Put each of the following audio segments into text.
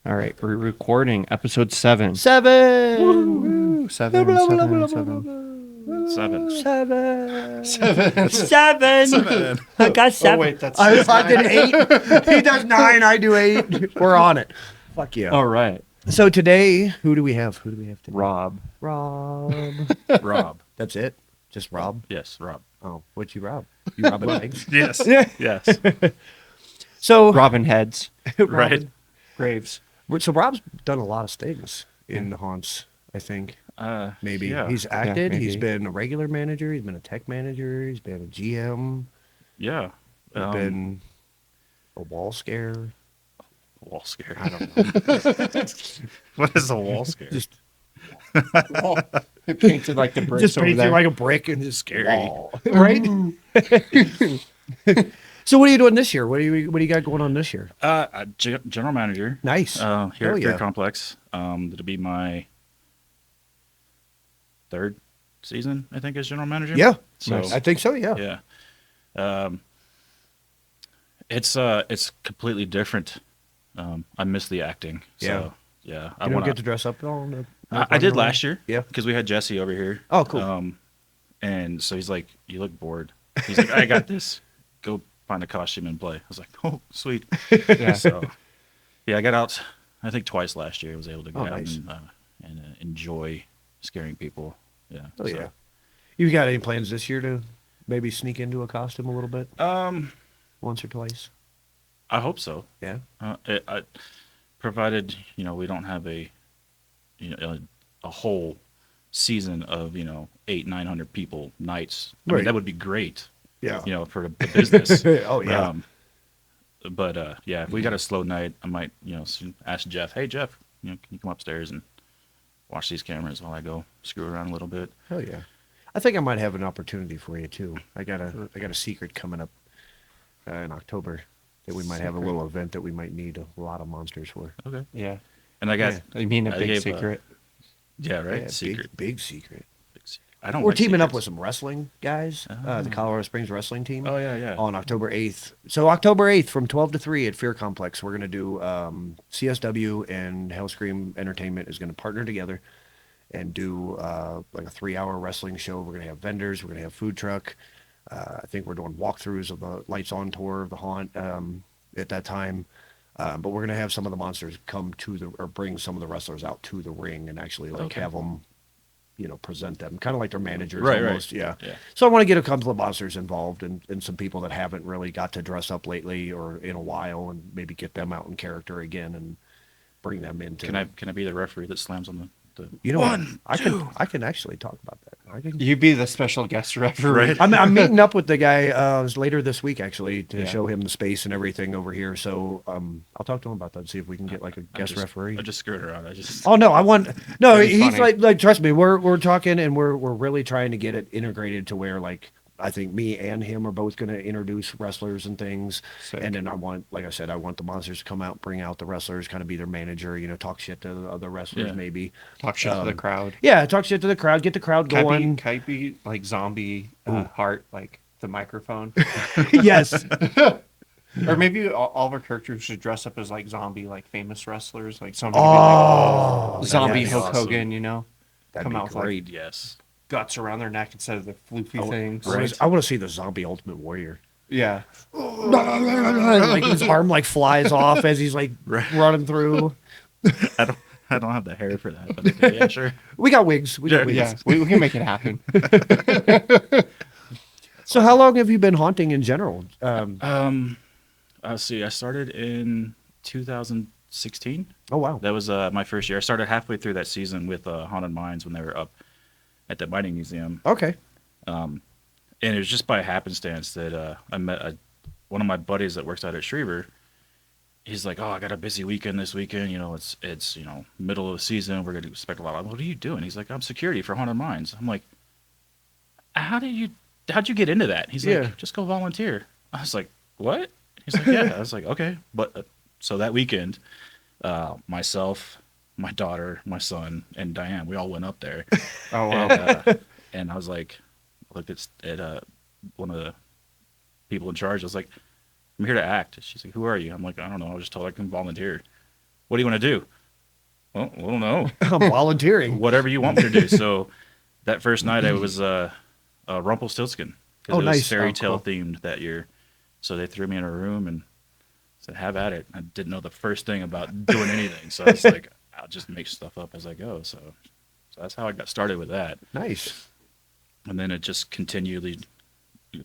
All right, we're recording episode 7. Seven. Woo! Seven. I got 7. Oh, wait, that's I did 8. He does 9. I do 8. We're on it. Fuck yeah. All right. So today, who do we have? Who do we have today? Rob. Rob. That's it? Just Rob? Yes, Rob. Oh, what'd you rob? You robbing eggs? Yes. Yeah. Yes. So, Robin Heads. Right. Graves. So Rob's done a lot of things in the haunts, I think. Maybe. Yeah. He's acted. maybe. He's been a regular manager. He's been a tech manager. He's been a GM. Yeah. He's been a wall scare. Wall scare. I don't know. What is a wall scare? Just Painted like the bricks just over painted there. like a brick and just Scary. wall, right? So what are you doing this year? What do you got going on this year? General manager. Nice. Here Hell at Fair yeah. Complex. It'll be my 3rd season, I think, as general manager. Yeah, So I think so. Yeah. yeah. It's completely different. I miss the acting. So, yeah. You don't get to dress up at all. I did last year. Yeah. Because we had Jesse over here. Oh, cool. And so he's like, "You look bored." He's like, "I got this. Go find a costume and play." I was like, "Oh, sweet." Yeah. So, yeah, I got out. I think twice last year. I was able to get out nice. and enjoy scaring people. Yeah. Oh so, yeah. You got any plans this year to maybe sneak into a costume a little bit, once or twice? I hope so. Yeah. Provided we don't have a whole season of 800-900 people nights. I mean, Right. that would be great. Yeah. For the business. Oh yeah. But yeah, if we got a slow night, I might ask Jeff. Hey Jeff, can you come upstairs and watch these cameras while I go screw around a little bit? Hell yeah. I think I might have an opportunity for you too. I got a secret coming up in October that we might have a little event that we might need a lot of monsters for. Okay. Yeah. And I got Yeah. I mean, a I big gave, secret. right, Yeah, secret. big secret. Big secret. I don't. We're like teaming up with secrets. some wrestling guys, the Colorado Springs wrestling team. Oh yeah. On October 8th. So October 8th from 12 to 3 at Fear Complex, we're going to do CSW and Hellscream Entertainment is going to partner together and do like a 3-hour wrestling show. We're going to have vendors. We're going to have food truck. I think we're doing walkthroughs of the lights on tour of the haunt at that time. But we're going to have some of the monsters come or bring some of the wrestlers out to the ring and actually have them, present them, kind of like their managers almost. Right. Yeah. Yeah. So I want to get a couple of monsters involved and some people that haven't really got to dress up lately or in a while, and maybe get them out in character again and bring them into. Can I be the referee that slams on the You know One, what? two. I can actually talk about that. You'd be the special guest referee. Right. I'm meeting up with the guy later this week actually to Yeah. show him the space and everything over here. So I'll talk to him about that and see if we can get like a guest referee. I just screwed around. Oh no, That'd be he's funny. like trust me, we're talking and we're really trying to get it integrated to where like I think me and him are both going to introduce wrestlers and things. Sick. And then I want the monsters to come out, bring out the wrestlers, kind of be their manager, talk shit to the other wrestlers Yeah. maybe. Talk shit to the crowd. Yeah, talk shit to the crowd, get the crowd going. Can I be like zombie heart, like the microphone? Yes. Or maybe all of our characters should dress up as like zombie, like famous wrestlers. Like somebody Oh, be like zombie yes. Hulk Awesome. Hogan, That'd come be out with like great. Yes. guts around their neck instead of the floofy things. I want to see the zombie Ultimate Warrior. Yeah. Like his arm like flies off as he's like running through. I don't have the hair for that. But okay, yeah, sure. We got wigs. We got wigs. Yeah. We can make it happen. So how long have you been haunting in general? Let's see. I started in 2016. Oh wow. That was my first year. I started halfway through that season with Haunted Mines when they were up at the mining museum. Okay. And it was just by happenstance that I met one of my buddies that works out at Schriever. He's like, "Oh, I got a busy weekend this weekend. It's middle of the season. We're gonna expect a lot." What are you doing? He's like, "I'm security for Haunted Mines." I'm like, how'd you get into that? He's Yeah. like, "Just go volunteer." I was like, "What?" He's like, "Yeah." I was like, "Okay." But so that weekend, myself, my daughter, my son, and Diane, we all went up there. Oh wow. And I was like, looked at one of the people in charge. I was like, "I'm here to act." She's like, "Who are you?" I'm like, "I don't know. I was just told I can volunteer." what do you want to do? Well, I don't know. I'm volunteering. Whatever you want me to do. So that first night I was Rumpelstiltskin because Oh, it was nice. fairy Oh, tale cool. themed that year. So they threw me in a room and said, "Have at it." I didn't know the first thing about doing anything, so I was like, "I'll just make stuff up as I go." So that's how I got started with that, Nice. and then it just continually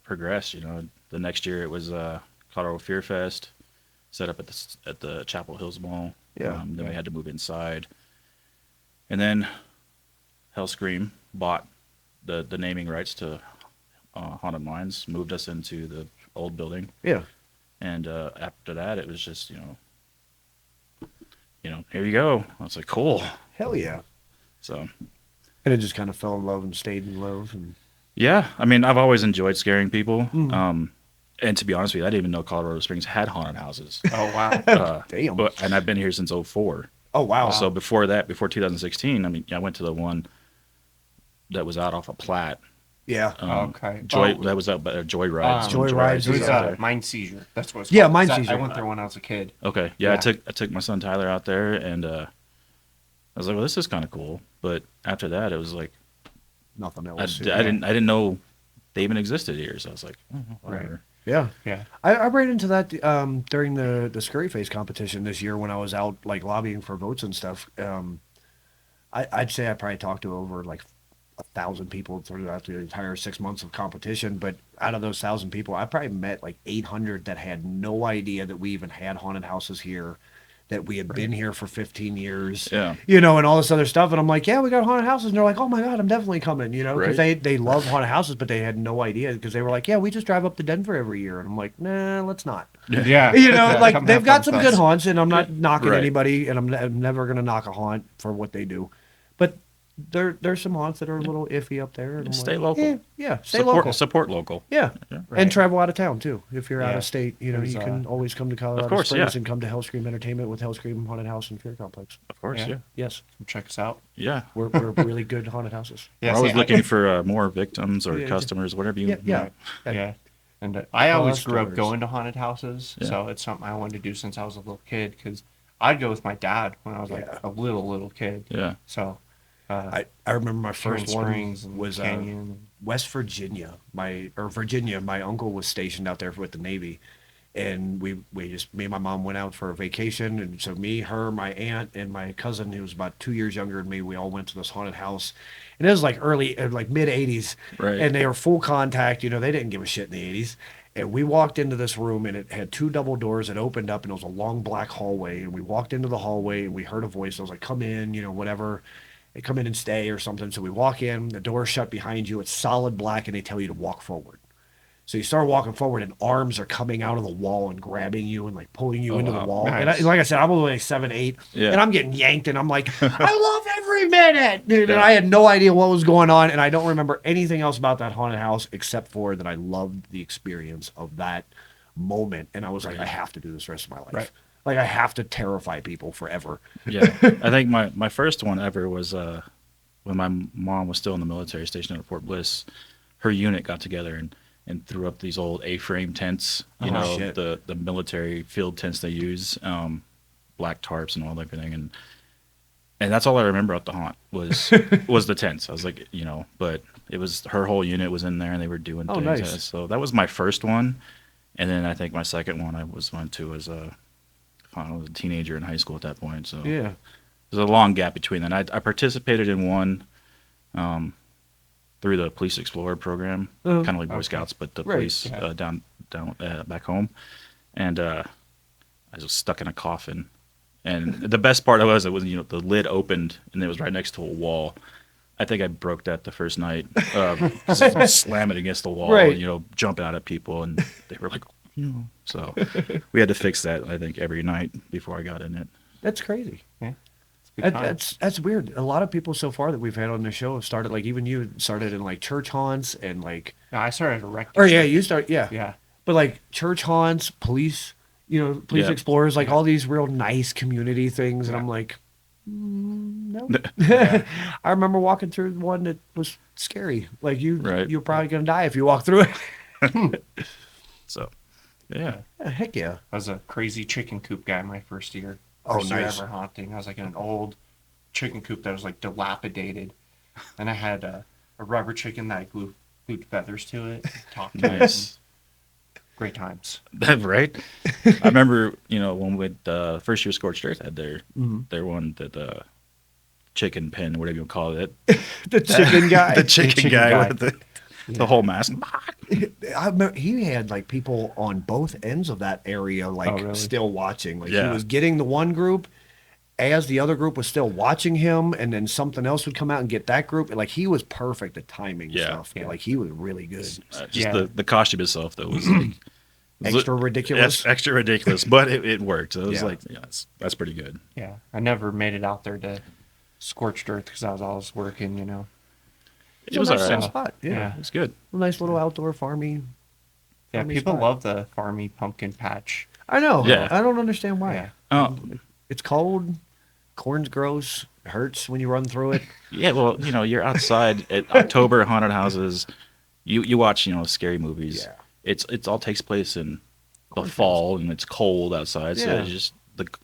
progressed. You know, the next year it was Colorado Fear Fest, set up at the Chapel Hills Mall. Yeah. Then we had to move inside, and then Hellscream bought the naming rights to Haunted Minds, moved us into the old building, Yeah. and after that it was just here you go. I was like, cool. Hell yeah. So And it just kind of fell in love and stayed in love. And yeah, I mean, I've always enjoyed scaring people. Mhm. And to be honest with you, I didn't even know Colorado Springs had haunted houses. Oh wow. Damn. And I've been here since '04. Oh, wow. So before that, before 2016, I mean, I went to the one that was out off of Platte. Yeah. Okay. That was out by Joyride. Joyrides It was was out there. Mind Seizure. That's what it's Yeah, called. Mind 'Cause Seizure. I went there when I was a kid. Okay, yeah, Yeah. I took my son Tyler out there, and I was like, well, this is kind of cool. But after that, it was like Nothing I else. didn't know they even existed here. So I was like, oh, whatever. Yeah. Yeah. I ran into that during the Scurry Face competition this year when I was out like lobbying for votes and stuff. I'd say I probably talked to over like 1,000 people throughout the entire 6 months of competition. But out of those 1,000 people, I probably met like 800 that had no idea that we even had haunted houses here, that we had been here for 15 years, Yeah. and all this other stuff. And I'm like, yeah, we got haunted houses. And they're like, oh my God, I'm definitely coming, because Right. they love haunted houses, but they had no idea because they were like, yeah, we just drive up to Denver every year. And I'm like, nah, let's not. Yeah. Like come they've have got fun some with good us. haunts, and I'm not knocking Right. anybody, and I'm never going to knock a haunt for what they do. But there's some haunts that are a little iffy up there. And I'm Stay like, local. Yeah, stay local. Support local. Yeah. Right. And travel out of town too. If you're out Yeah. of state, There's, you can always come to Colorado course, Springs yeah. and come to Hellscream Entertainment with Hellscream Haunted House and Fear Complex. Of course, Yeah. yeah. Yes, Check us out. Yeah. we're really good haunted houses. Yeah. We're always see, looking for more victims or Yeah, customers, whatever you. Yeah. Yeah. And I always grew up Customers. going to haunted houses, Yeah. so it's something I wanted to do since I was a little kid. Because I'd go with my dad when I was like Yeah. a little kid. Yeah. So I remember my Turn first one Springs and was Canyon. West Virginia. Virginia. My uncle was stationed out there with the Navy, and me and my mom went out for a vacation, and so me, her, my aunt, and my cousin, who was about 2 years younger than me, we all went to this haunted house, and it was like mid '80s, Right. and they were full contact. They didn't give a shit in the '80s. And we walked into this room, and it had two double doors that opened up, and it was a long black hallway. And we walked into the hallway, and we heard a voice. I was like, "Come in, whatever." They come in and stay or something. So we walk in, the door shut behind you. It's solid black, and they tell you to walk forward. So you start walking forward, and arms are coming out of the wall and grabbing you and like pulling you Oh, into the wow. wall. Nice. And like I said, I'm only like 7, 8, Yeah. and I'm getting yanked, and I'm like, I love every minute, dude. And Yeah. I had no idea what was going on, and I don't remember anything else about that haunted house except for that I loved the experience of that moment, and I was like, I have to do this the rest of my life. Right. Like I have to terrify people forever. Yeah. I think my first one ever was when my mom was still in the military station at Fort Bliss. Her unit got together and threw up these old A-frame tents, Oh, shit. the military field tents they use, black tarps and all everything, and that's all I remember about the haunt was the tents. I was like, but it was her whole unit was in there and they were doing Oh, things. nice. So that was my first one, and then I think my second one I went to was I was a teenager in high school at that point. So Yeah. there's a long gap between that. I participated in one through the Police Explorer program, Uh-huh. kind of like Boy Okay. Scouts, but the Right. police Yeah. down back home. And I was stuck in a coffin. And the best part was it was the lid opened and it was right next to a wall. I think I broke that the first night, slamming against the wall, Right. and, jumping out at people, and they were like, So we had to fix that. I think every night before I got in it. That's crazy. Yeah. It's a good time. That's weird. A lot of people so far that we've had on the show have started, like even you started in like church haunts and like, No, I started a wreck. or yeah, you start, yeah. Yeah. But like church haunts, police, police Yeah. explorers, like all these real nice community things. And Yeah. I'm like, no. I remember walking through one that was scary. Like Right. you're probably going to die if you walk through it. So, yeah. Yeah, heck yeah. I was a crazy chicken coop guy my first year. Oh, First year nice. ever hunting. I was like in an old chicken coop that was like dilapidated, and I had a rubber chicken that I glued feathers to it, talked to it. Nice. Great times. Right? I remember, when with first year Scorched Earth had Mhm. their one, the chicken pen, whatever you call it. The chicken guy. The chicken chicken guy guy. with the whole mask. I remember he had like people on both ends of that area, like really? still watching. Like Yeah. he was getting the one group as the other group was still watching him, and then something else would come out and get that group. And like he was perfect at timing Yeah. stuff. Yeah. Like he was really good. Just Yeah. the costume itself, though, was like, Extra ridiculous. Extra ridiculous, but it worked. So it was Yeah. like, that's pretty good. Yeah, I never made it out there to Scorched Earth because I was always working. It was a all nice right. little spot. Yeah. Yeah. It was good. A nice little outdoor farmy. Yeah, Farmy people spot. love the farmy pumpkin patch. I know. Yeah. I don't understand why. Yeah. Oh, It's cold. Corn's gross. It hurts when you run through it. yeah. Well, you're outside at October haunted houses. You watch, scary movies. Yeah. It's all takes place in the Cornfields. fall, and it's cold outside. So Yeah. it's just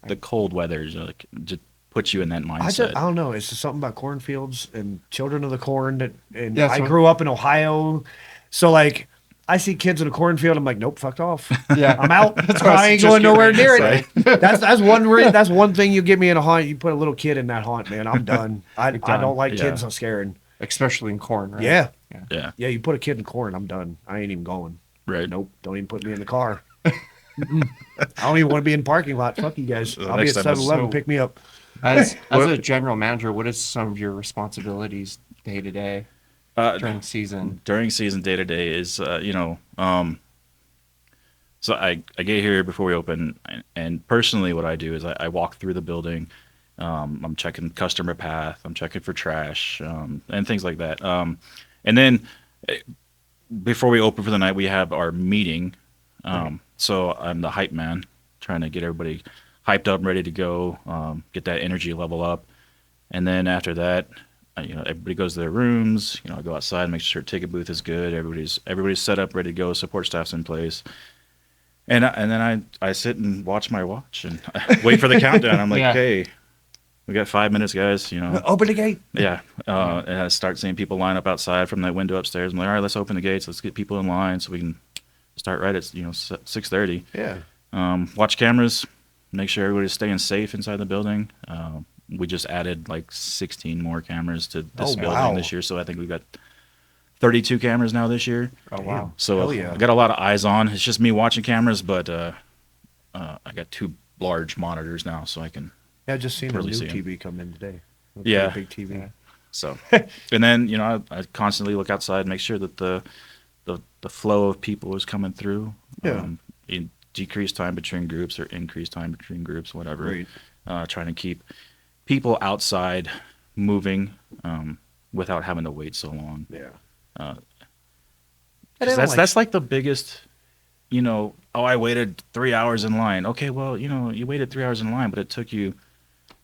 the cold weather is like just puts you in that mindset. I don't know. It's just something about cornfields and children of the corn and Yeah, I so- grew up in Ohio. So like I see kids in a cornfield, I'm like, nope, fucked off. Yeah. I'm out. That's what I was I ain't just going getting nowhere ready to near it. say. That's one thing you get me in a haunt. You put a little kid in that haunt, man. I'm done. I done. don't like Yeah. kids. I'm scared. Especially in corn, right? Yeah. Yeah. Yeah. You put a kid in corn, I'm done. I ain't even going. Right. Nope. Don't even put me in the car. Mm-mm. I don't even want to be in the parking lot. Fuck you guys. The I'll be at next time 7-Eleven. so- Pick me up. As Well- a general manager, what is some of your responsibilities day to day during season? During season, day to day is so I get here before we open, and personally what I do is I walk through the building. I'm checking customer path, I'm checking for trash, and things like that, and then before we open for the night we have our meeting. So I'm the hype man, trying to get everybody hyped up, ready to go, get that energy level up. And then after that, everybody goes to their rooms. I go outside, make sure ticket booth is good. Everybody's set up, ready to go. Support staff's in place. And then I sit and watch my watch and wait for the countdown. I'm like, Yeah. hey, we got 5 minutes, guys. Open the gate. Yeah. And I start seeing people line up outside from that window upstairs. I'm like, all right, let's open the gates. Let's get people in line so we can start right at 6:30. Yeah. Watch cameras, make sure everybody's staying safe inside the building. We just added like 16 more cameras to this Oh, building wow. this year, so I think we've got 32 cameras now this year. Oh wow! So Hell yeah. I got a lot of eyes on. It's just me watching cameras, but I got 2 large monitors now, so I can. Yeah, I just seen a Really new see 'em. TV come in today. A Yeah. Big TV. Yeah. So, and then I constantly look outside, make sure that the flow of people is coming through. Yeah. In decrease time between groups or increase time between groups, whatever. Right. Trying to keep people outside moving without having to wait so long. Yeah. Uh, And I don't that's like the biggest. Oh, I waited 3 hours in line. Okay, well, you waited 3 hours in line, but it took you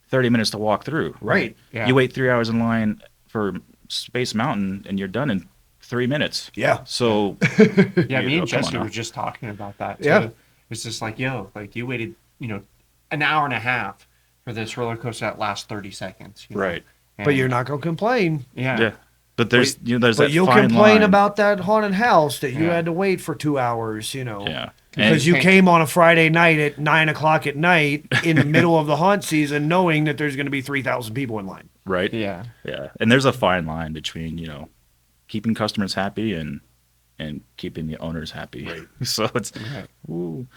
30 minutes to walk through. Right. Yeah. You wait 3 hours in line for Space Mountain, and you're done in 3 minutes. Yeah. So Yeah, me and come on Jesse now. were just talking about that too. Yeah. It's just like, like you waited, an hour and a half for this roller coaster that lasts 30 seconds. Right. But you're not gonna complain. Yeah. yeah, but there's there's But that you'll fine complain line. about that haunted house that you Yeah. had to wait for 2 hours. Yeah. Because And- you came on a Friday night at 9:00 at night in the middle of the haunt season, knowing that there's going to be 3,000 people in line. right. Yeah. Yeah, and there's a fine line between keeping customers happy and keeping the owners happy. Right. So it's Right. ooh.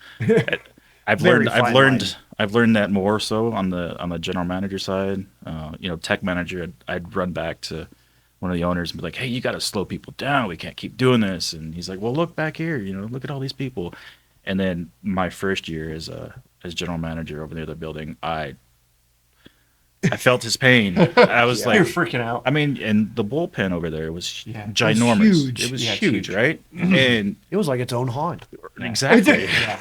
I've Very learned fine line. I've learned that more so on the general manager side. Tech manager, I'd run back to one of the owners and be like, hey, you got to slow people down. We can't keep doing this. And he's like, well, look back here. Look at all these people. And then my first year as general manager over the other building, I felt his pain. I was Yeah. like, You're freaking out. I mean, and the bullpen over there was Yeah. ginormous. huge. It was Yeah, it's huge, huge. right? And It was like its own haunt. exactly. Yeah.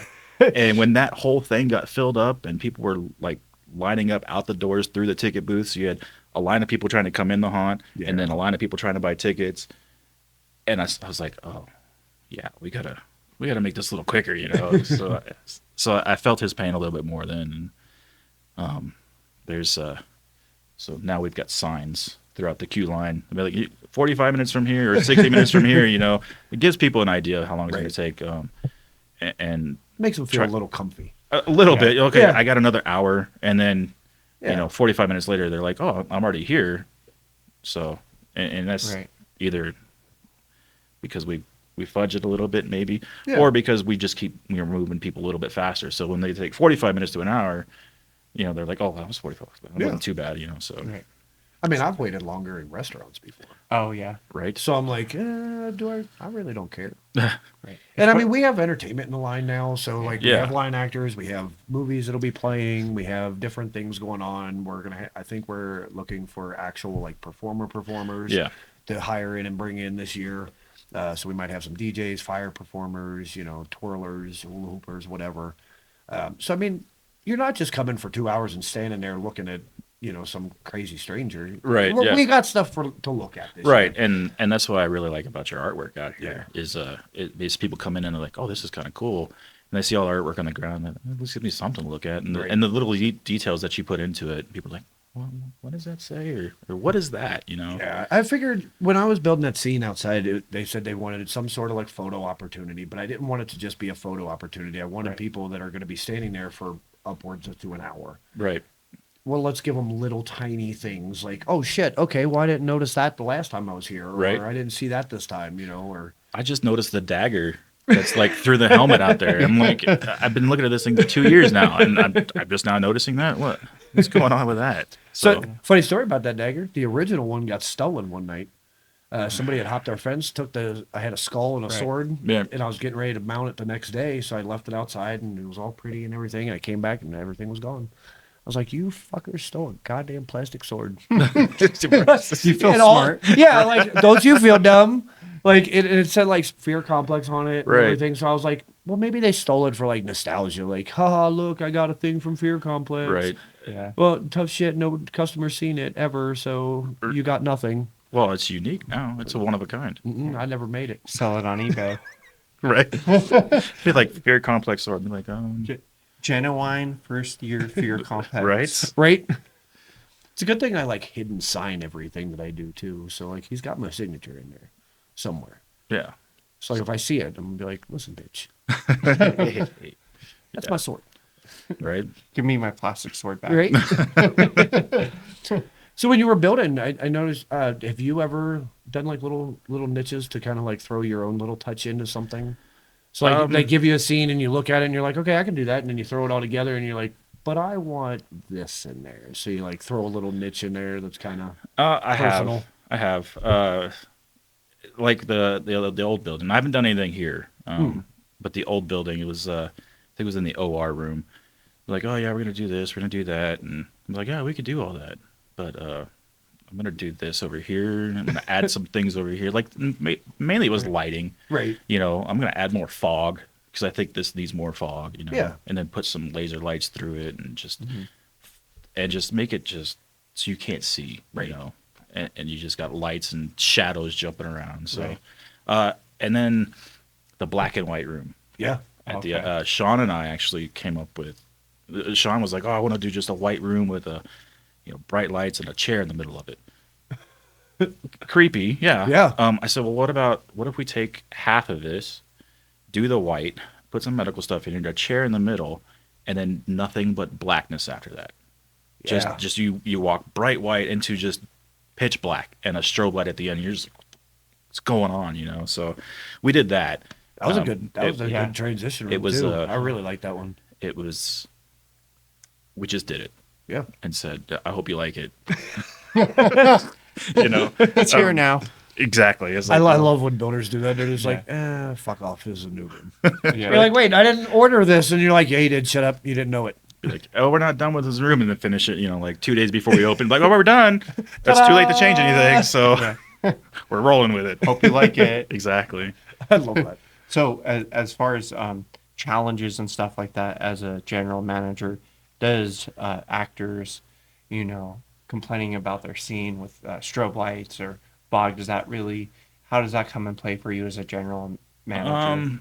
And when that whole thing got filled up and people were like lining up out the doors through the ticket booths, you had a line of people trying to come in the haunt, Yeah. and then a line of people trying to buy tickets. And I was like, oh, yeah, we gotta make this a little quicker, So I felt his pain a little bit more then. There's so now we've got signs throughout the queue line. I mean, like 45 minutes from here or 60 minutes from here. It gives people an idea of how long it's going to take. And Makes them feel Try- a little comfy. a little bit. Okay, Yeah. I got another hour, and then Yeah. 45 minutes later, they're like, "Oh, I'm already here." So, and that's Right. either because we fudge it a little bit, maybe, Yeah. or because we just keep moving people a little bit faster. So when they take 45 minutes to an hour, they're like, "Oh, that was 45 minutes. That wasn't too bad," So Right. I mean, I've waited longer in restaurants before. Oh yeah. right. So I'm like, do I really don't care. Right. And I mean, we have entertainment in the line now. So like we Yeah. have line actors, we have movies that'll be playing, we have different things going on. I think we're looking for actual like performers Yeah. to hire in and bring in this year. So we might have some DJs, fire performers, twirlers, hula hoopers, whatever. So I mean, you're not just coming for 2 hours and standing there looking at some crazy stranger. Right, yeah. We got stuff to look at. This Right, year. and that's what I really like about your artwork out here is people come in and they're like, "Oh, this is kind of cool," and they see all the artwork on the ground. And this gives me something to look at, and Right. and the little details that you put into it. People are like, well, "What does that say?" or "What is that?" Yeah, I figured when I was building that scene outside, they said they wanted some sort of like photo opportunity, but I didn't want it to just be a photo opportunity. I wanted Right. people that are going to be standing there for upwards to an hour. Right. Well, let's give them little tiny things like, oh shit, okay, well I didn't notice that the last time I was here, Right. or I didn't see that this time, or I just noticed the dagger that's like through the helmet out there. I'm like, I've been looking at this thing for 2 years now, and I'm just now noticing that. What's going on with that? So, funny story about that dagger. The original one got stolen one night. Somebody had hopped our fence, I had a skull and a Right. sword, Yeah. and I was getting ready to mount it the next day, so I left it outside, and it was all pretty and everything, and I came back, and everything was gone. I was like, you fuckers stole a goddamn plastic sword. You feel And all- smart. yeah, like, don't you feel dumb? Like, it said, like, fear complex on it and Right. everything, so I was like, well, maybe they stole it for, like, nostalgia. Like, haha, look, I got a thing from fear complex. Right. Yeah. Well, tough shit. No customer's seen it ever, so you got nothing. Well, it's unique now. It's a one of a kind. I never made it. Sell it on eBay. Right. Be like fear complex sword. Be like, Genuine first year fear complex. right. Right? It's a good thing I like hidden sign everything that I do too. So like he's got my signature in there somewhere. Yeah. So like if I see it, I'm gonna be like, listen, bitch, that's my sword. Right. Give me my plastic sword back. Right? So when you were building, I noticed, have you ever done like little niches to kind of like throw your own little touch into something? So like they give you a scene and you look at it and you're like, okay, I can do that. And then you throw it all together and you're like, but I want this in there. So you like throw a little niche in there that's kind of I personal. have. Like the old building. I haven't done anything here. But the old building, it was I think it was in the OR room. Like, oh yeah, we're gonna do this, we're gonna do that, and I'm like, yeah, we could do all that, but I'm gonna do this over here. I'm gonna add some things over here. Like mainly it was lighting. Right. I'm gonna add more fog because I think this needs more fog. Yeah. And then put some laser lights through it and just make it just so you can't see. Right. And you just got lights and shadows jumping around. So, Right. and then the black and white room. Yeah. At Okay. the Sean and I actually came up with. Sean was like, "Oh, I want to do just a white room with bright lights and a chair in the middle of it." Creepy, yeah. Yeah. I said, "Well, what if we take half of this, do the white, put some medical stuff in here, a chair in the middle, and then nothing but blackness after that. Yeah. Just you walk bright white into just pitch black and a strobe light at the end. You're just what's going on. So we did that. That was a good yeah. good transition. It was, too. I really like that one. It was. We just did it Yeah. and said, "I hope you like it." It's here now. Exactly. It's I like, love when builders do that. They're just like, fuck off, this is a new room. Yeah. You're like, wait, I didn't order this. And you're like, yeah, you did. Shut up. You didn't know it. be like, "Oh, we're not done with this room," and then finish it. Like 2 days before we open. Like, "Oh, we're done. That's too late to change anything." So we're rolling with it. Hope you like it. Exactly. I love that. So as far as challenges and stuff like that, as a general manager, does actors, complaining about their scene with strobe lights or fog, how does that come and play for you as a general manager?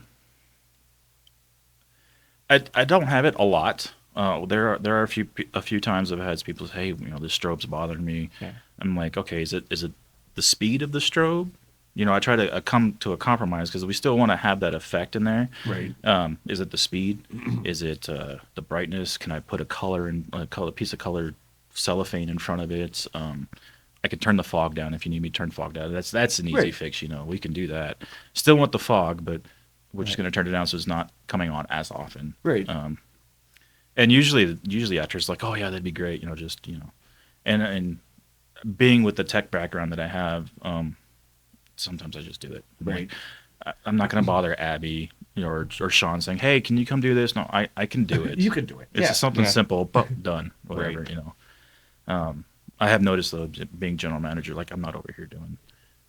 I don't have it a lot. There are a few times I've had people say, hey, this strobe's bothering me. Yeah. I'm like, okay, is it the speed of the strobe? I try to come to a compromise because we still want to have that effect in there. Right. Is it the speed? Is it the brightness? Can I put a piece of colored cellophane in front of it? I can turn the fog down if you need me to turn fog down. That's an easy Right. fix. We can do that. Still want the fog, but we're just Right. going to turn it down so it's not coming on as often. Right. And usually actors like, oh yeah, that'd be great. And being with the tech background that I have, sometimes I just do it. Right. I'm not going to bother Abby or Sean saying, hey, can you come do this? No, I can do it. You can do it. It's just something Yeah. simple, but done. Whatever. Right. I have noticed though, being general manager, like I'm not over here doing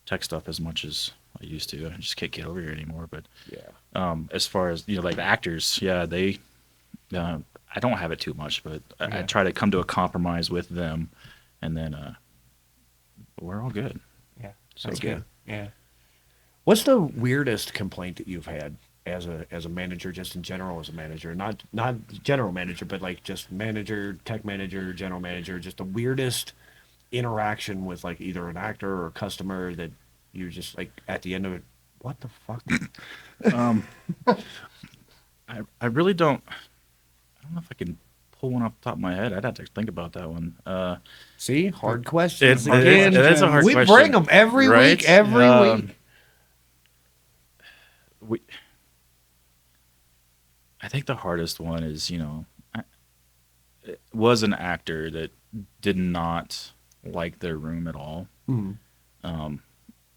tech stuff as much as I used to. I just can't get over here anymore. But Yeah. as far as like the actors, yeah, they. I don't have it too much, but I Yeah. try to come to a compromise with them, and then we're all good. Yeah. So That's yeah. good. Yeah. What's the weirdest complaint that you've had as a manager, just in general as a manager, not general manager, but like just manager, tech manager, general manager, just the weirdest interaction with like either an actor or a customer that you're just like at the end of it, what the fuck? I really don't. I don't know if I can pull one off the top of my head. I'd have to think about that one. See, hard questions. It Again, is a hard we question. bring them every Right? week, every week. I think the hardest one is, it was an actor that did not like their room at all. Mhm.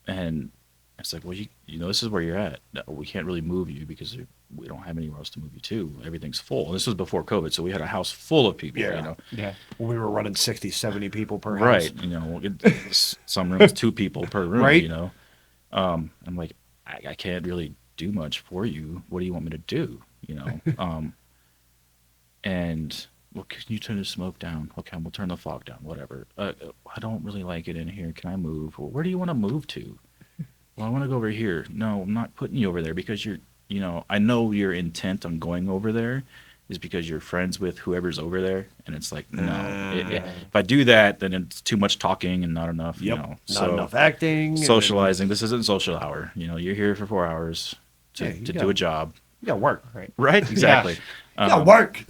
And it's like, well, this is where you're at. No, we can't really move you because we don't have anywhere else to move you to. Everything's full. This was before COVID, so we had a house full of people. Yeah. Yeah. When we were running 60, 70 people per house. Right. Some rooms 2 people per room. Right. I'm like, I can't really do much for you. What do you want me to do? And well, can you turn the smoke down? Okay, we'll turn the fog down. Whatever. I don't really like it in here. Can I move? Well, where do you want to move to? Well, I want to go over here. No, I'm not putting you over there because I know your intent on going over there is because you're friends with whoever's over there, and it's like, no. If I do that, then it's too much talking and not enough. Yep. Not Not enough acting. and- socializing. This isn't social hour. You're here for 4 hours to, Yeah, you to got- do a job. You got work. Right. Right? Exactly. You got work.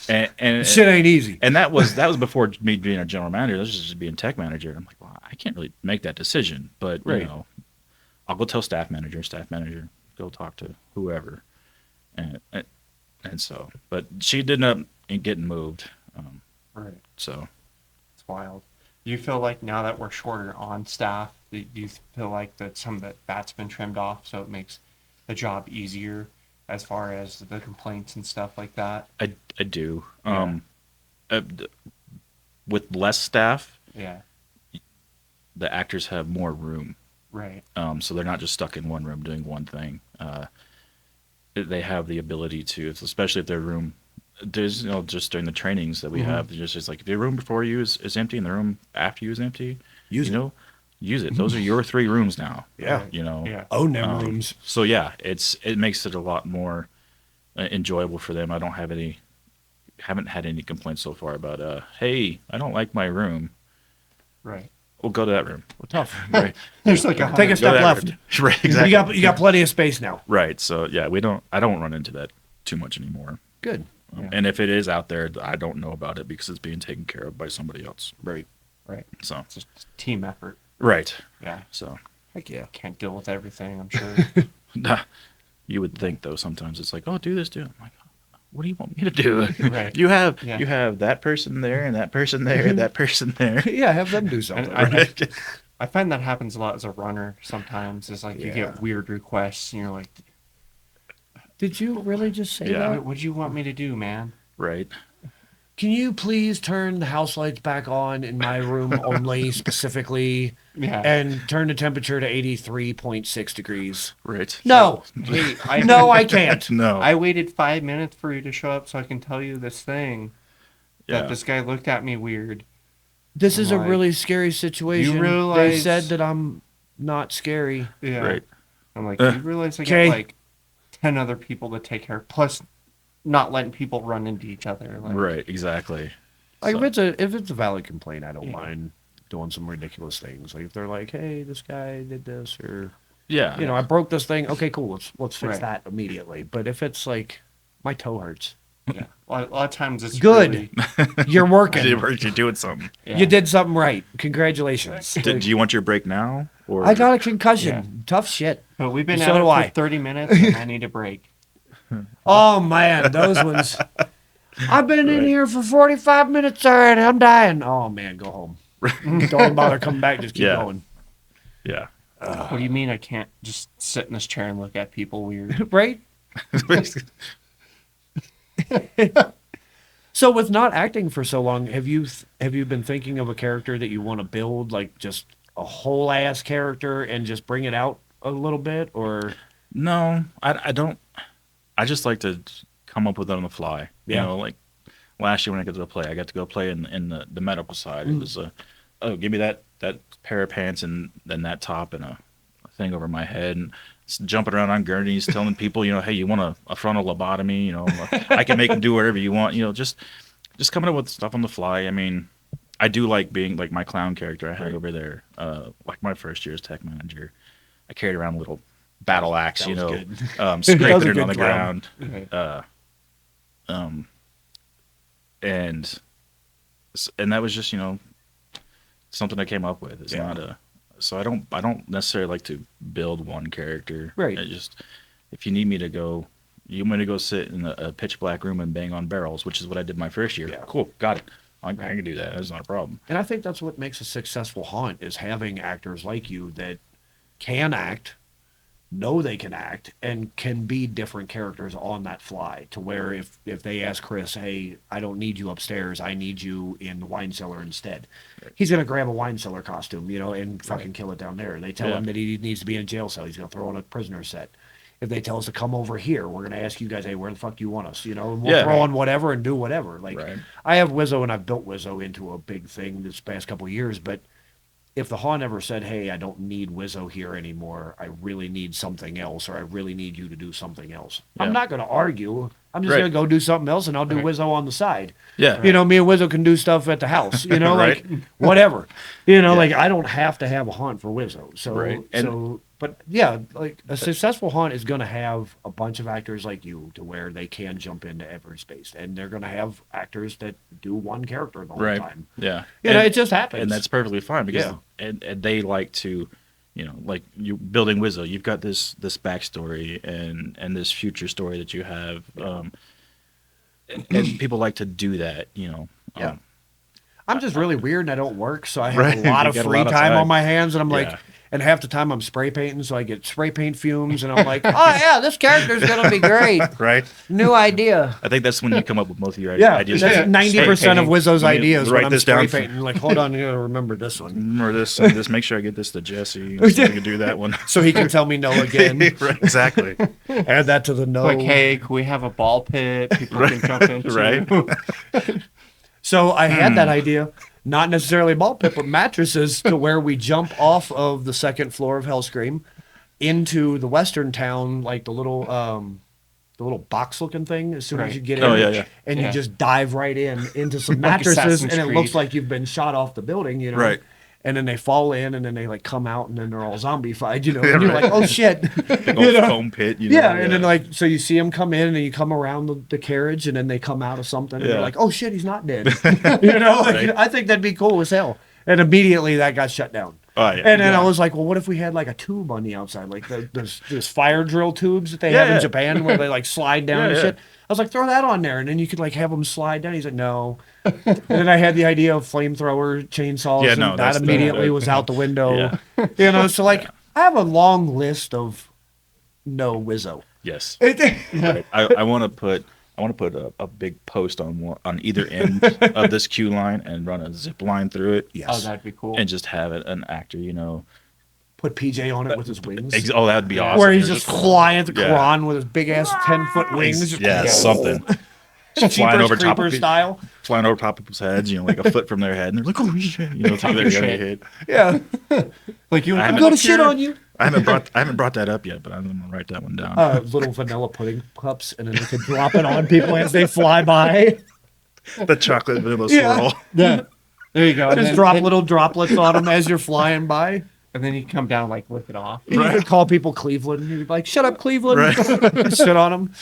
And Shit ain't easy. and that was before me being a general manager. That was just being tech manager. I'm like, well, I can't really make that decision, but Right. I'll go tell staff manager, go talk to whoever, and so, but she did end up getting moved. Right. So It's wild. Do you feel like now that we're shorter on staff, do you feel like that some of that's been trimmed off so it makes the job easier as far as the complaints and stuff like that? I do. Yeah. With less staff, Yeah. the actors have more room. Right. So they're not just stuck in one room doing one thing. They have the ability to, especially if their room, there's just during the trainings that we have, there's just like if your room before you is empty and the room after you is empty, Use it. use it. Those are your 3 rooms now. Yeah. Yeah. Own them rooms. So yeah, it makes it a lot more enjoyable for them. I haven't had any complaints so far about hey, I don't like my room. Right. We'll go to that room. Well, tough. Right. There's like Take a Go to step that left. room. Right. Exactly. You got plenty of space now. Right. So yeah, I don't run into that too much anymore. Good. Yeah. And if it is out there, I don't know about it because it's being taken care of by somebody else. Right. Right. So It's just team effort. right. Yeah. So Heck yeah. Can't deal with everything, I'm sure. you would think though sometimes it's like, oh, do this, do it. I'm like, what do you want me to do? Right. You have Yeah. that person there and that person there and that person there. Yeah, have them do something. And I find that happens a lot as a runner sometimes. It's like you Yeah. get weird requests and you're like, Did you really just say Yeah. that? what do you want me to do, man? Right. Can you please turn the house lights back on in my room only, specifically, Yeah. and turn the temperature to 83.6 degrees? Right. No. Hey, No, I can't. No. I waited 5 minutes for you to show up so I can tell you this thing yeah. that this guy looked at me weird. This is a Like, really scary situation. They realize- said that I'm not scary. Yeah. Right. I'm like, you realize I got Okay. like 10 other people to take care of, plus not letting people run into each other. Like, Right, exactly. Like So- if it's a valid complaint, I don't Yeah. mind doing some ridiculous things. Like if they're like, "Hey, this guy did this," or yeah, you know, I broke this thing. Okay, cool. Let's fix Right. that immediately. But if it's like my toe hurts, Yeah. A lot of times it's Good. really- you're working. you're doing something. yeah. You did something right. Congratulations. Do you want your break now? Or I got a concussion. Yeah. Tough shit. But we've been So at it do for I. 30 minutes, and I need a break. Oh man, those ones. I've been in Right. here for 45 minutes already. I'm dying. Oh man, go home. Don't even bother coming back. Just keep Yeah. going. Yeah. What do you mean I can't just sit in this chair and look at people weird? Right? So with not acting for so long, have you been thinking of a character that you want to build, like just a whole ass character and just bring it out a little bit, or No, I don't. I just like to come up with it on the fly. Yeah. You know, like last year when I got to go play in the medical side. It was oh, give me that pair of pants and then that top and a thing over my head and jumping around on gurneys, telling people, you know, hey, you want a frontal lobotomy? You know, I can make them do whatever you want. You know, just coming up with stuff on the fly. I mean, I do like being like my clown character I had over there. Like my first year as tech manager, I carried around a little battle axe, That you was know, good. scraping That was a it on good the clown. ground. And that was just, you know, something I came up with. It's Yeah. not a, so I don't necessarily like to build one character. Right. I just, if you need me to go, you want me to go sit in a pitch black room and bang on barrels, which is what I did my first year. Yeah. Cool. Got it. I can do that. That's not a problem. And I think that's what makes a successful haunt is having actors like you that can act, know they can act, and can be different characters on that fly. To where if they ask Chris, "Hey, I don't need you upstairs. I need you in the wine cellar instead," he's gonna grab a wine cellar costume, you know, and fucking kill it down there. They tell Yeah. him that he needs to be in a jail cell. He's gonna throw on a prisoner set. If they tell us to come over here, we're gonna ask you guys, "Hey, where the fuck do you want us?" You know, and we'll Yeah. throw on whatever and do whatever. Like Right. I have Wizzo, and I've built Wizzo into a big thing this past couple of years. But if the haunt ever said, "Hey, I don't need Wizzo here anymore. I really need something else, or I really need you to do something else," Yeah. I'm not gonna argue. I'm just Right. gonna go do something else, and I'll do Right. Wizzo on the side. Yeah. You know, me and Wizzo can do stuff at the house. You know, Right. like whatever. You know, Yeah. like I don't have to have a haunt for Wizzo. So, Right. And- but yeah, like a successful haunt is going to have a bunch of actors like you, to where they can jump into every space, and they're going to have actors that do one character the whole Right. time. Yeah. You know, And- it just happens. and that's perfectly fine because Yeah. and they like to, you know, like you building Wizzo, you've got this backstory and this future story that you have, and people like to do that, you know. Yeah. I'm just really weird and I don't work, so I have Right. a lot You of got a free lot of time time. on my hands, and I'm like, Yeah. and half the time I'm spray painting, so I get spray paint fumes, and I'm like, oh yeah, this character's gonna be great. Right. New idea. I think that's when you come up with most of your Yeah, ideas. that's Hey, 90% of hey, Wizzo's let me ideas write when I'm this spray down. painting. Like, hold on, you gotta remember this one, Remember this and this. Make sure I get this to Jesse. So we can do that one. so he can tell me no again. Right, exactly. Add that to the no. Like, hey, can we have a ball pit people can jump into? Right. So I had that idea, not necessarily ball pit, but mattresses, to where we jump off of the second floor of Hellscream into the western town, like the little box looking thing. As soon as Right. you get in, Oh, yeah, yeah. and Yeah. you just dive right into some Like mattresses, Assassin's and it looks Creed. like you've been shot off the building, you know. Right. And then they fall in, and then they like come out, and then they're all zombified, you know. Yeah, and you're right. like, oh shit. Big You old know? foam pit. You know? Yeah, and then like, so you see them come in, and you come around the carriage, and then they come out of something, and you're Yeah. like, oh shit, he's not dead. You know, like, Right. I think that'd be cool as hell. And immediately that got shut down. Oh, yeah. And then Yeah. I was like, well, what if we had like a tube on the outside, like those fire drill tubes that they Yeah, have in yeah. Japan, where they like slide down Yeah, and yeah. shit. I was like, throw that on there, and then you could like have them slide down. He's like, no. And then I had the idea of flamethrower chainsaws, Yeah, and no, that that's immediately was out the window. Yeah. You know, so like I have a long list of no Wizzo. Yes. Right. I want to put a big post on either end of this queue line and run a zip line through it. Yes. Oh, that'd be cool. And just have it an actor, you know. Put PJ on it with his wings. Oh, that would be awesome. Where he's You're just flying at the Yeah. Quran with his big ass 10-foot wings. yeah, Just something. Jeepers flying over top of Creepers it. style. Flying over top of people's heads, you know, like a foot from their head, and they're like, "Oh shit!" You know, thinking they're gonna get hit. Yeah. Like you, I I'm haven't- gonna shit on you. I haven't brought that up yet, but I'm gonna write that one down. Little vanilla pudding cups, and then they could drop it on people as they fly by. The chocolate vanilla Yeah. swirl. Yeah. There you go. Just drop little droplets on them as you're flying by. and then you come down like lick it off. You could call people Cleveland. You'd be like, "Shut up, Cleveland!" Right. Sit on them.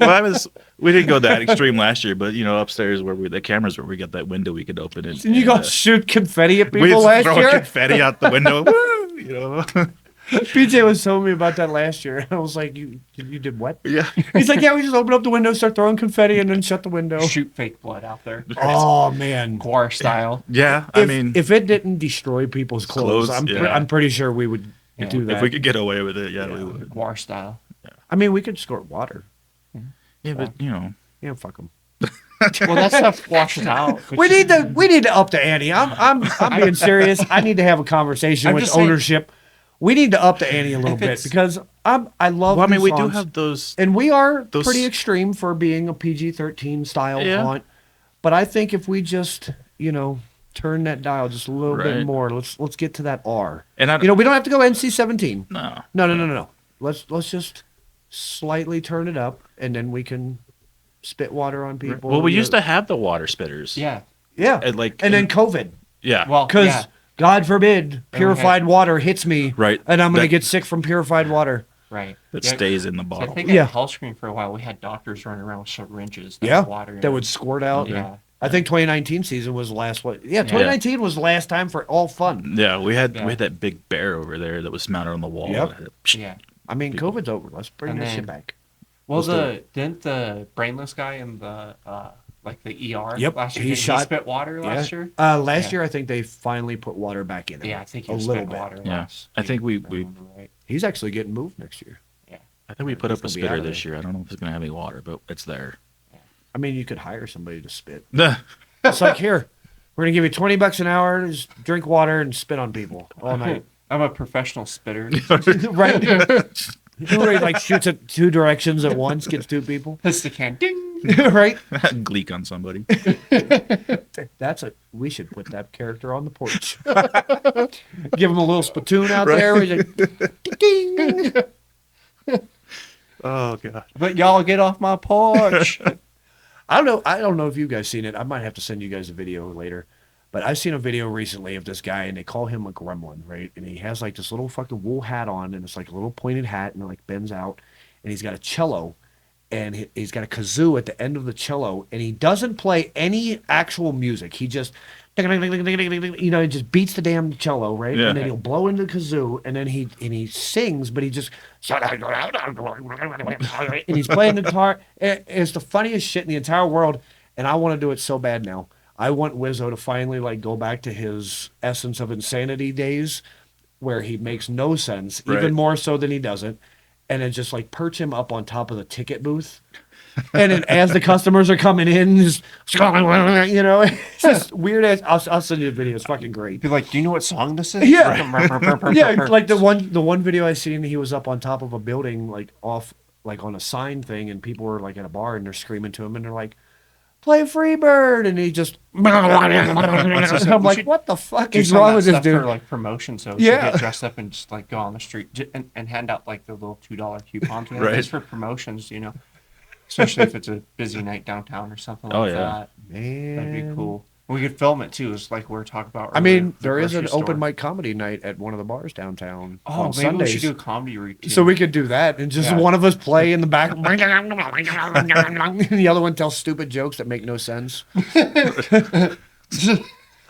Well, we didn't go that extreme last year, but upstairs where the cameras where we got that window we could open it. And you go shoot confetti at we people last throw year. confetti out the window. Woo, PJ was telling me about that last year, and I was like, "You did what?" Yeah. He's like, "Yeah, we just open up the window, start throwing confetti, and then shut the window." Shoot fake blood out there. Oh man, Guar style. Yeah. if it didn't destroy people's clothes, Clothes, I'm pretty sure we would Yeah. do that. If we could get away with it, yeah, we would. Guar style. I mean, we could squirt water. Yeah, but Yeah, fuck them. Well, that stuff washes out. but We you- need to up the ante. I'm being serious. I need to have a conversation I'm with just saying- ownership. We need to up the ante a little If bit it's- because I love. Well, I mean, these we do fonts, have those. and we are those- pretty extreme for being a PG-13 style Yeah. font. But I think if we just turn that dial just a little bit Right. more, let's get to that R. And I, We don't have to go NC-17. no. No. Let's just slightly turn it up, and then we can spit water on people. Well, we used to have the water spitters. Yeah. yeah, And then COVID. yeah. Well, Because yeah. God forbid purified water hits me, Right. and I'm going to That- get sick from purified water. Right. that Yeah, stays in the so bottle. I think Yeah. at Hellscream for a while, we had doctors running around with syringes. Yeah, Water. in that it. would squirt out. Yeah. I think 2019 season was the last one. Yeah, 2019 was the last time for all fun. Yeah, we had Yeah. that big bear over there that was mounted on the wall. Yep. Yeah. I mean, COVID's over. Let's bring And this then- shit back. Well, Let's do didn't the brainless guy in the the ER Yep, last year he did shot- spit water last year? Last Yeah. year, I think they finally put water back in him. Yeah, I think he a was little spit bit. water Yeah. last. I think we- if remember right. He's actually getting moved next year. I think we put He's up a gonna be out spitter of this there. year. I don't know if it's gonna have any water, but it's there. I mean, you could hire somebody to spit. Nah. It's like, here, we're gonna give you $20 an hour to just drink water and spit on people all night. I'm a professional spitter. Right? Who like shoots at two directions at once, gets two people. That's the can. Ding. Right? Gleek on somebody. We should put that character on the porch. Give him a little spittoon out there. He's like, ding. Oh god. But y'all get off my porch. I don't know if you guys seen it. I might have to send you guys a video later. But I've seen a video recently of this guy, and they call him a gremlin, right? And he has like this little fucking wool hat on, and it's like a little pointed hat, and it like bends out. And he's got a cello, and he's got a kazoo at the end of the cello, and he doesn't play any actual music. He just, he just beats the damn cello, right? Yeah. And then he'll blow into the kazoo, and then he sings, but he just, and he's playing the guitar. It's the funniest shit in the entire world, and I want to do it so bad now. I want Wizzo to finally like go back to his Essence of Insanity days, where he makes no sense, Right. even more so than he doesn't, and then just like perch him up on top of the ticket booth, and then as the customers are coming in, just it's just weird as. I'll send you the video. It's fucking great. Be like, do you know what song this is? Yeah. Right. Yeah, like the one video I seen, he was up on top of a building, like off, like on a sign thing, and people were like at a bar and they're screaming to him, and they're like, "Play Freebird," and he just. I'm like, what the fuck Do is some of wrong that with this stuff dude? for like promotion, so Yeah. get dressed up and just like go on the street and hand out like the little $2 coupons, Right. just for promotions, especially if it's a busy night downtown or something Oh, like yeah. that. That'd be cool. We could film it too. It's like we were talking about. I earlier, mean, the there is an grocery open store. mic comedy night at one of the bars downtown Oh, on maybe Sundays. we should do a comedy routine. So we could do that, and just Yeah. one of us play in the back, and the other one tells stupid jokes that make no sense.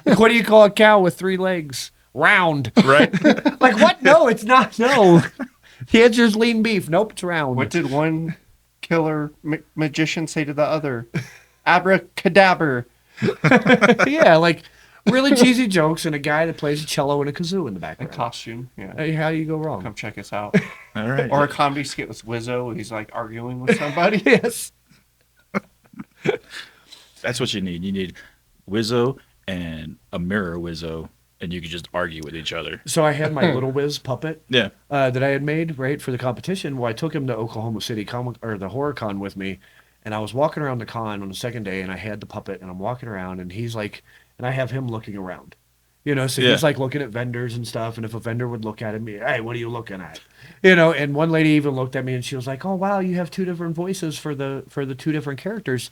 Like, what do you call a cow with 3 legs? Round. Right. Like, what? No, it's not. No. The answer's lean beef. Nope, it's round. What did one killer magician say to the other? Abracadabra. Yeah, like really cheesy jokes and a guy that plays a cello and a kazoo in the A background. costume. Yeah. Hey, how do you go wrong? Come check us out. All right. Or a comedy skit with Wizzo. He's like arguing with somebody. Yes. That's what you need. You need Wizzo and a mirror Wizzo, and you can just argue with each other. So I had my Little Wiz puppet Yeah. that I had made right for the competition. Well, I took him to Oklahoma City the Horror Con with me, and I was walking around the con on the second day, and I had the puppet, and I'm walking around, and he's like, and I have him looking around, You know, so Yeah. he's like looking at vendors and stuff. And if a vendor would look at him, hey, what are you looking at? You know, and one lady even looked at me and she was like, oh, wow, you have two different voices for the two different characters.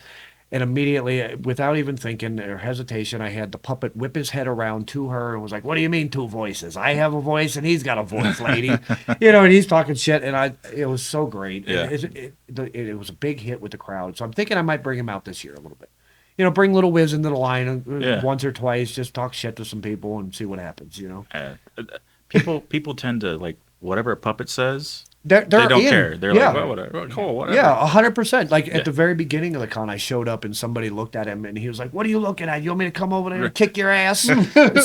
And immediately, without even thinking or hesitation, I had the puppet whip his head around to her and was like, what do you mean two voices? I have a voice and he's got a voice, lady. You know, and he's talking shit. And it was so great. Yeah. It was a big hit with the crowd. So I'm thinking I might bring him out this year a little bit. You know, bring Little Wiz into the line Yeah. once or twice, just talk shit to some people and see what happens, you know? People tend to like whatever a puppet says. They're They don't in. care. They're Yeah. like, well, whatever, cool, whatever. Yeah, 100%. Like Yeah. at the very beginning of the con, I showed up and somebody looked at him and he was like, "What are you looking at? You want me to come over there and kick your ass?"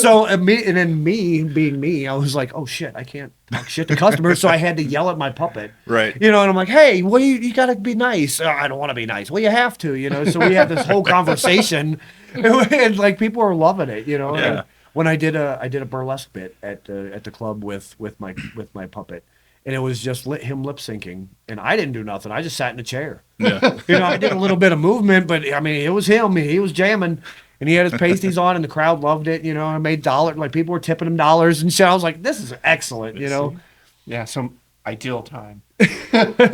So and then me being me, I was like, "Oh shit, I can't talk shit to customers," so I had to yell at my puppet. Right. You know, and I'm like, "Hey, well, you got to be nice." I don't want to be nice. Well, you have to, you know. So we had this whole conversation, and like people are loving it, you know. Yeah. And when I did a burlesque bit at the club with my puppet. And it was just him lip syncing, and I didn't do nothing. I just sat in a chair. Yeah. You know, I did a little bit of movement, but I mean, it was him. He was jamming, and he had his pasties on, and the crowd loved it. You know, I made like people were tipping him dollars and shit. I was like, this is excellent. You know, Yeah, some ideal time.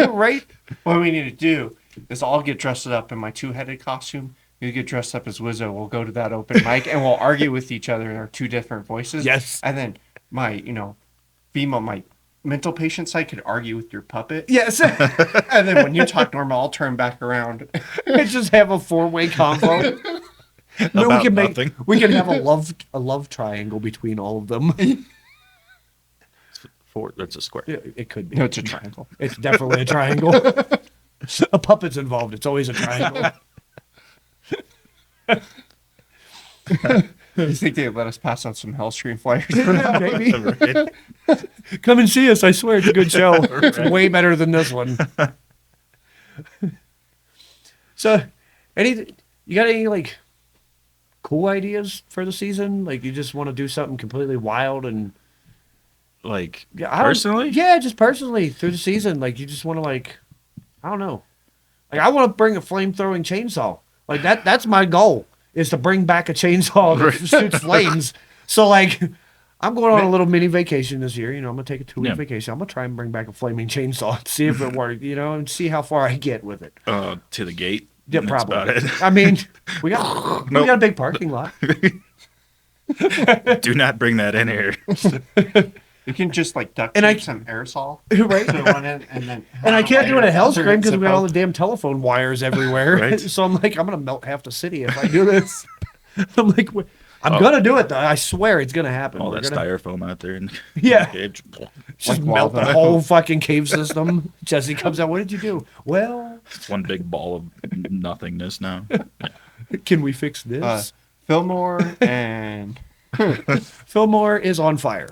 right? What we need to do is all get dressed up in my two-headed costume. You get dressed up as Wizzo. We'll go to that open mic and we'll argue with each other in our two different voices. Yes. And then my mental patient side could argue with your puppet. Yes. And then when you talk normal, I'll turn back around. Just have a four-way combo. No, About nothing. we can have a love triangle between all of them. That's a square. Yeah, it could be. No, it's a triangle. It's definitely a triangle. A puppet's involved. It's always a triangle. You think they'd let us pass out some Hellscream flyers? Maybe. Right. Come and see us. I swear it's a good show. It's way better than this one. So, you got any like cool ideas for the season? Like you just want to do something completely wild and Like I don't- personally? Yeah, just personally through the season. Like you just want to like, I don't know. Like I want to bring a flame-throwing chainsaw. Like that's my goal is to bring back a chainsaw that shoots flames. So like I'm going on a little mini vacation this year. You know, I'm gonna take a 2-week Yeah. vacation. I'm gonna try and bring back a flaming chainsaw and see if it works. You know, and see how far I get with it. To the gate. Yeah, and that's probably. about it. I mean, we got a big parking lot. Do not bring that in here. You can just like duct And tape some aerosol. Right. Put one in, and then. And I can't do it at Hellscream because Zip we got all up. the damn telephone wires everywhere. Right. So I'm like, I'm gonna melt half the city if I do this. I'm like, I'm gonna do it though. I swear it's gonna happen. All We're that gonna- styrofoam out there. And Yeah. Cage. Just Like melt the lava. whole fucking cave system. Jesse comes out. What did you do? Well, It's one big ball of nothingness now. can we fix this? Fillmore and Fillmore is on fire.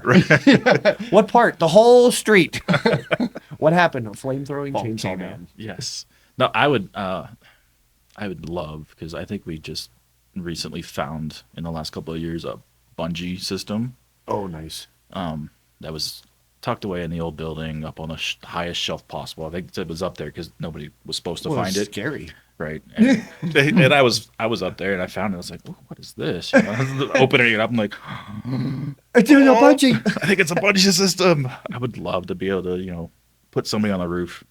What part? The whole street. What happened? A flamethrowing chainsaw Volcano. man. Yes. No, I would love because I think we just recently found in the last couple of years a bungee system Oh, nice. that was tucked away in the old building up on the highest shelf possible. I think it was up there because nobody was supposed to Well, find it's it. scary. Right. And I was up there and I found it. I was like, what is this? You know, opening it up, I'm like, It's a bungee. I think it's a bungee system. I would love to be able to, put somebody on the roof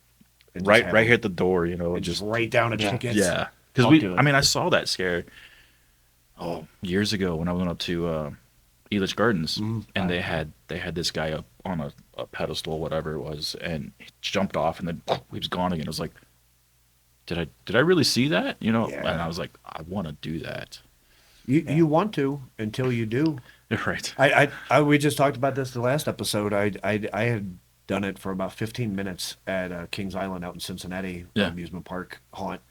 And just right have right it- here at the door, and and just right down a Yeah. ticket. yeah. Because I'll do it. I saw that scare years ago when I went up to Elitch Gardens, and they had this guy up on a pedestal, whatever it was, and he jumped off, and then he was gone again. It was like, did I really see that? Yeah. And I was like, I want to do that. You want to until you do. Right. We just talked about this the last episode. I had done it for about 15 minutes at Kings Island out in Cincinnati, Yeah. amusement park haunt.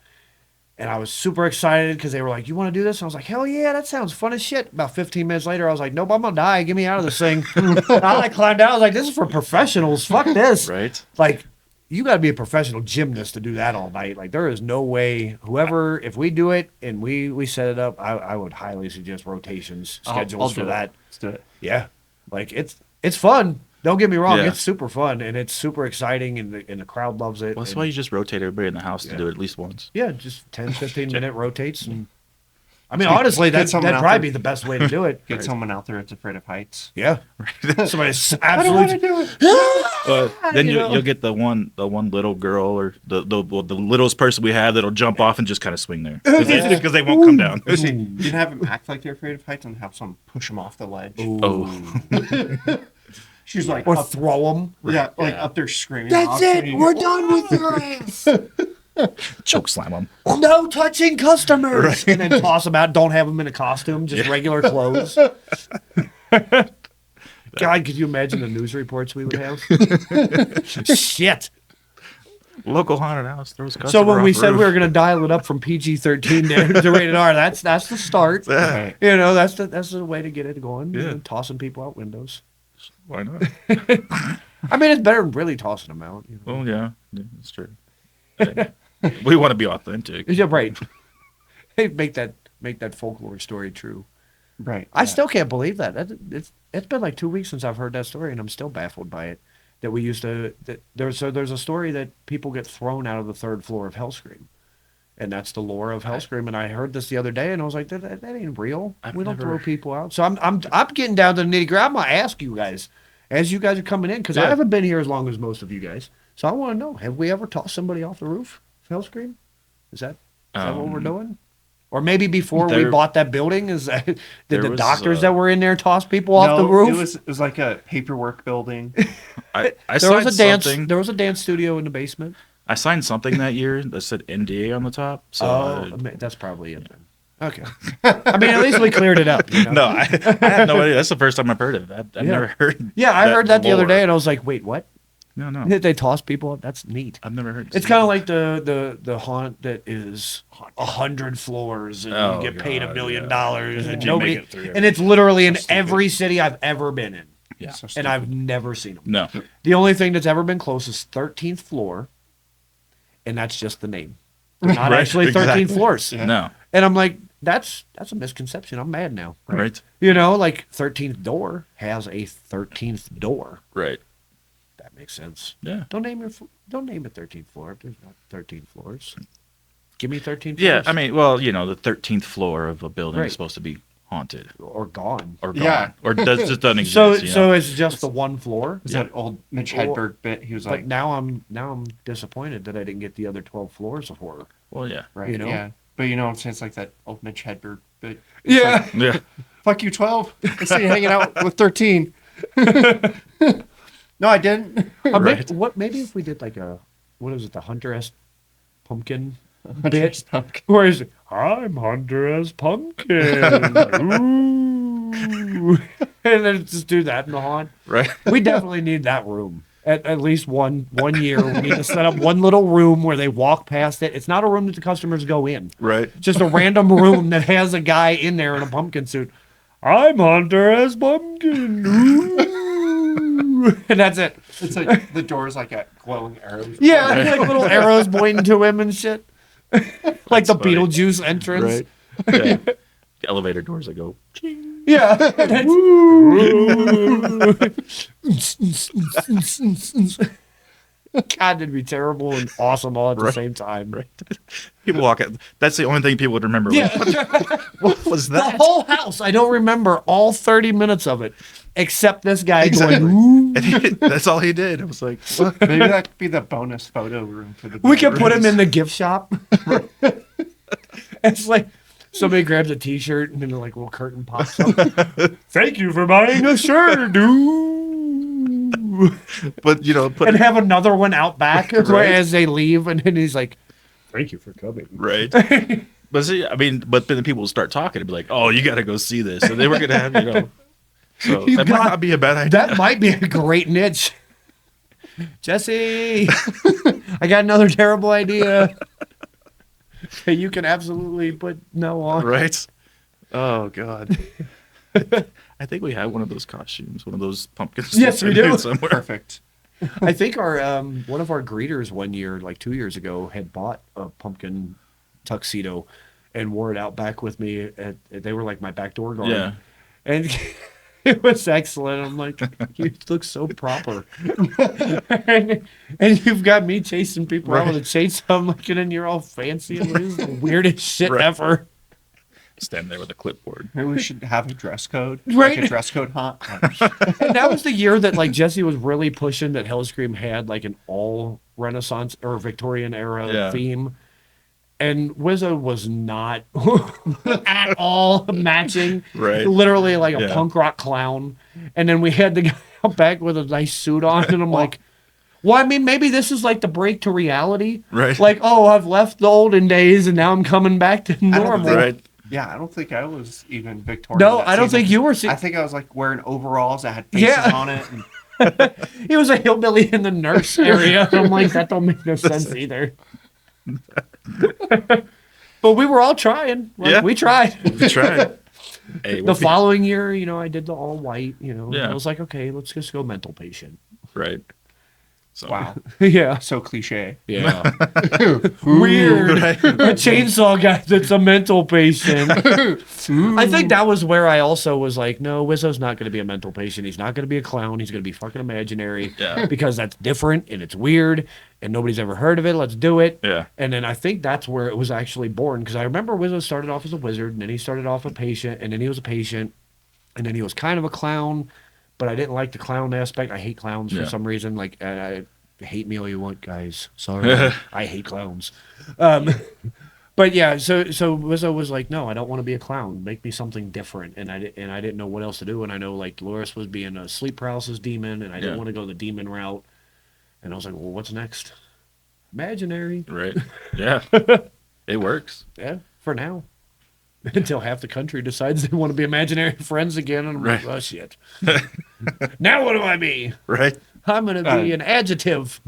And I was super excited because they were like, "You want to do this?" And I was like, "Hell yeah, that sounds fun as shit." About 15 minutes later, I was like, "Nope, I'm gonna die. Get me out of this thing." And I climbed out. I was like, "This is for professionals. Fuck this." Right. Like, you got to be a professional gymnast to do that all night. Like, there is no way. If we do it and we set it up, I would highly suggest rotations, schedules I'll for do it. that. Let's do it. Yeah, like it's fun. Don't get me wrong, Yeah. it's super fun and it's super exciting and the crowd loves it. Well, that's and- why you just rotate everybody in the house Yeah. to do it at least once. yeah, just 10, 15 minute rotates and I mean, honestly, Get that'd someone out probably there. be the best way to do it. Get someone out there that's afraid of heights. Yeah. Somebody's I don't want to absolutely. do it. Then You know? you'll get the one little girl or the littlest person we have that'll jump off and just kind of swing there because they won't come down. You can have them act like they're afraid of heights and have someone push them off the ledge. Oh, She's like, Or up, throw them. yeah, like up there screaming. That's it. We're done with your ass. choke slam them. No touching customers. And then toss them out. Don't have them in a costume, just regular clothes. God, could you imagine the news reports we would have? Shit. Local haunted house throws customer So when off we said roof. we were going to dial it up from PG-13 to rated R, that's the start. Right. You know, that's the way to get it going. You Yeah. know, tossing people out windows. Why not? I mean, it's better than really tossing them out. You know? Well, yeah, that's true. Hey, we want to be authentic. Yeah, right. Hey, make that folklore story true. Right. I yeah. still can't believe that. It's been like 2 weeks since I've heard that story, and I'm still baffled by it. That we used to there's a story that people get thrown out of the third floor of Hellscream, and that's the lore of Hellscream. And I heard this the other day, and I was like, that ain't real. I've We don't never- throw people out. So I'm getting down to the nitty gritty. I'm gonna ask you guys as you guys are coming in because I Yeah. haven't been here as long as most of you guys. So I want to know: have we ever tossed somebody off the roof of Hellscream? Is that what we're doing? Or maybe before we there- bought that building, did there the was, doctors that were in there toss people off the No, roof? It was like a paperwork building. I There signed was a dance. something. There was a dance studio in the basement. I signed something that year that said NDA on the top. So I mean, that's probably it then. Okay. I mean, at least we cleared it up. You know? no, I had no idea. That's the first time I've heard of it. I've Yeah. never heard. Yeah, I heard that the other lore. day, and I was like, "Wait, what? No, They toss people up? That's neat." I've never heard. It's kind of like the haunt that is 100 floors, and Oh, you get paid $1 God, million, yeah. and you nobody, make it through and it's literally in So stupid. every city I've ever been in, Yeah. So and stupid. I've never seen them. No. The only thing that's ever been close is 13th floor, and that's just the name. They're not Right, actually 13 exactly. floors. Yeah. No. And I'm like, that's a misconception. I'm mad now. Right. You know, like 13th door has a 13th door. Right. That makes sense. Yeah. Don't name it 13th floor if there's not 13 floors. Give me 13 floors. Yeah. I mean, well, the 13th floor of a building Right. is supposed to be haunted or gone. or gone Yeah. or just doesn't exist. So you know? so it's just the one floor. Is that old Mitch Well, Hedberg bit? He was But like, now I'm disappointed that I didn't get the other 12 floors of horror. well, yeah. right, you know? yeah. But you know what I'm saying? It's like that old Mitch Hedberg bit. Yeah. Yeah. Fuck you, 12. I see you hanging out with 13. No, I didn't. Right. Maybe if we did like what is it, the Hunter S. Pumpkin Bitch. bit? Where is it? I'm Hunter S. Pumpkin. Ooh. And then just do that in the haunt. Right. We definitely need that room. At least one year. We need to set up one little room where they walk past it. It's not a room that the customers go in. Right. It's just a random room that has a guy in there in a pumpkin suit. I'm Hunter S. Pumpkin. Ooh. And that's it. It's like the door's like a glowing arrows. Yeah, like little arrows pointing to him and shit. Like the funny. Beetlejuice entrance. Right. Yeah. Elevator doors that go. Yeah. God, that'd be terrible and awesome all at the Right. same time. Right. People walk out. That's the only thing people would remember. Yeah. What was The that? whole house, I don't remember all 30 minutes of it, except this guy Exactly. going, "Ooh." And that's all he did. It was like, what? Maybe that could be the bonus photo room for the. We could put him in the gift shop. It's like somebody grabs a T-shirt and then like a little curtain pops up. Thank you for buying a shirt, dude. But put And have another one out back Right. as they leave, and then he's like, "Thank you for coming." right. But see, I mean, but then people will start talking and be like, "Oh, you got to go see this," and they were gonna have So You that might got- not be a bad idea. That might be a great niche. Jesse, I got another terrible idea. You can absolutely put no on. Right? Oh God. I think we have one of those costumes, one of those pumpkins. Yes, we do. Somewhere. Perfect. I think our one of our greeters one year, like 2 years ago, had bought a pumpkin tuxedo and wore it out back with me. They were like my back door guard. Yeah. And it was excellent. I'm like, you look so proper. and you've got me chasing people out with a chainsaw. I'm looking and you're all fancy and this is the weirdest shit Right. ever. Stand there with a clipboard. Maybe we should have a dress code, Right. like a dress code hunt. And that was the year that like Jesse was really pushing that Hellscream had like an all Renaissance or Victorian era Yeah. theme. And Wizzo was not at all matching. Right. Literally like a Yeah. punk rock clown. And then we had the guy out back with a nice suit on. And I'm like, well, I mean, maybe this is like the break to reality. Right. Like, oh, I've left the olden days and now I'm coming back to normal. think- Right. Yeah, I don't think I was even Victorian. No, that I don't season. think you were. I think I was like wearing overalls that had faces Yeah. on it. And He was a hillbilly in the nurse area. I'm like, that don't make no sense either. But we were all trying. Like, Yeah. we tried. We tried. Hey, The following year, I did the all white. Yeah. I was like, okay, let's just go mental patient. right. So, wow, Yeah. so cliche. Yeah. Weird. Right. A chainsaw guy that's a mental patient. I think that was where I also was like, no, Wizzo's not going to be a mental patient. He's not going to be a clown. He's going to be fucking imaginary. Yeah. Because that's different and it's weird and nobody's ever heard of it. Let's do it. Yeah. And then I think that's where it was actually born because I remember Wizzo started off as a wizard and then he started off a patient and then he was a patient and then he was kind of a clown, but I didn't like the clown aspect. I hate clowns for Yeah. some reason. Like, I hate me all you want, guys. Sorry. I hate clowns. But yeah, so Wizzo was like, no, I don't want to be a clown. Make me something different. And I didn't know what else to do. And I know like Dolores was being a sleep paralysis demon and I didn't Yeah. want to go the demon route. And I was like, well, what's next? Imaginary. Right. Yeah. It works. Yeah, for now. Until half the country decides they want to be imaginary friends again. And I'm Right. like, oh, shit. Now what do I be? Right. I'm going to be an adjective.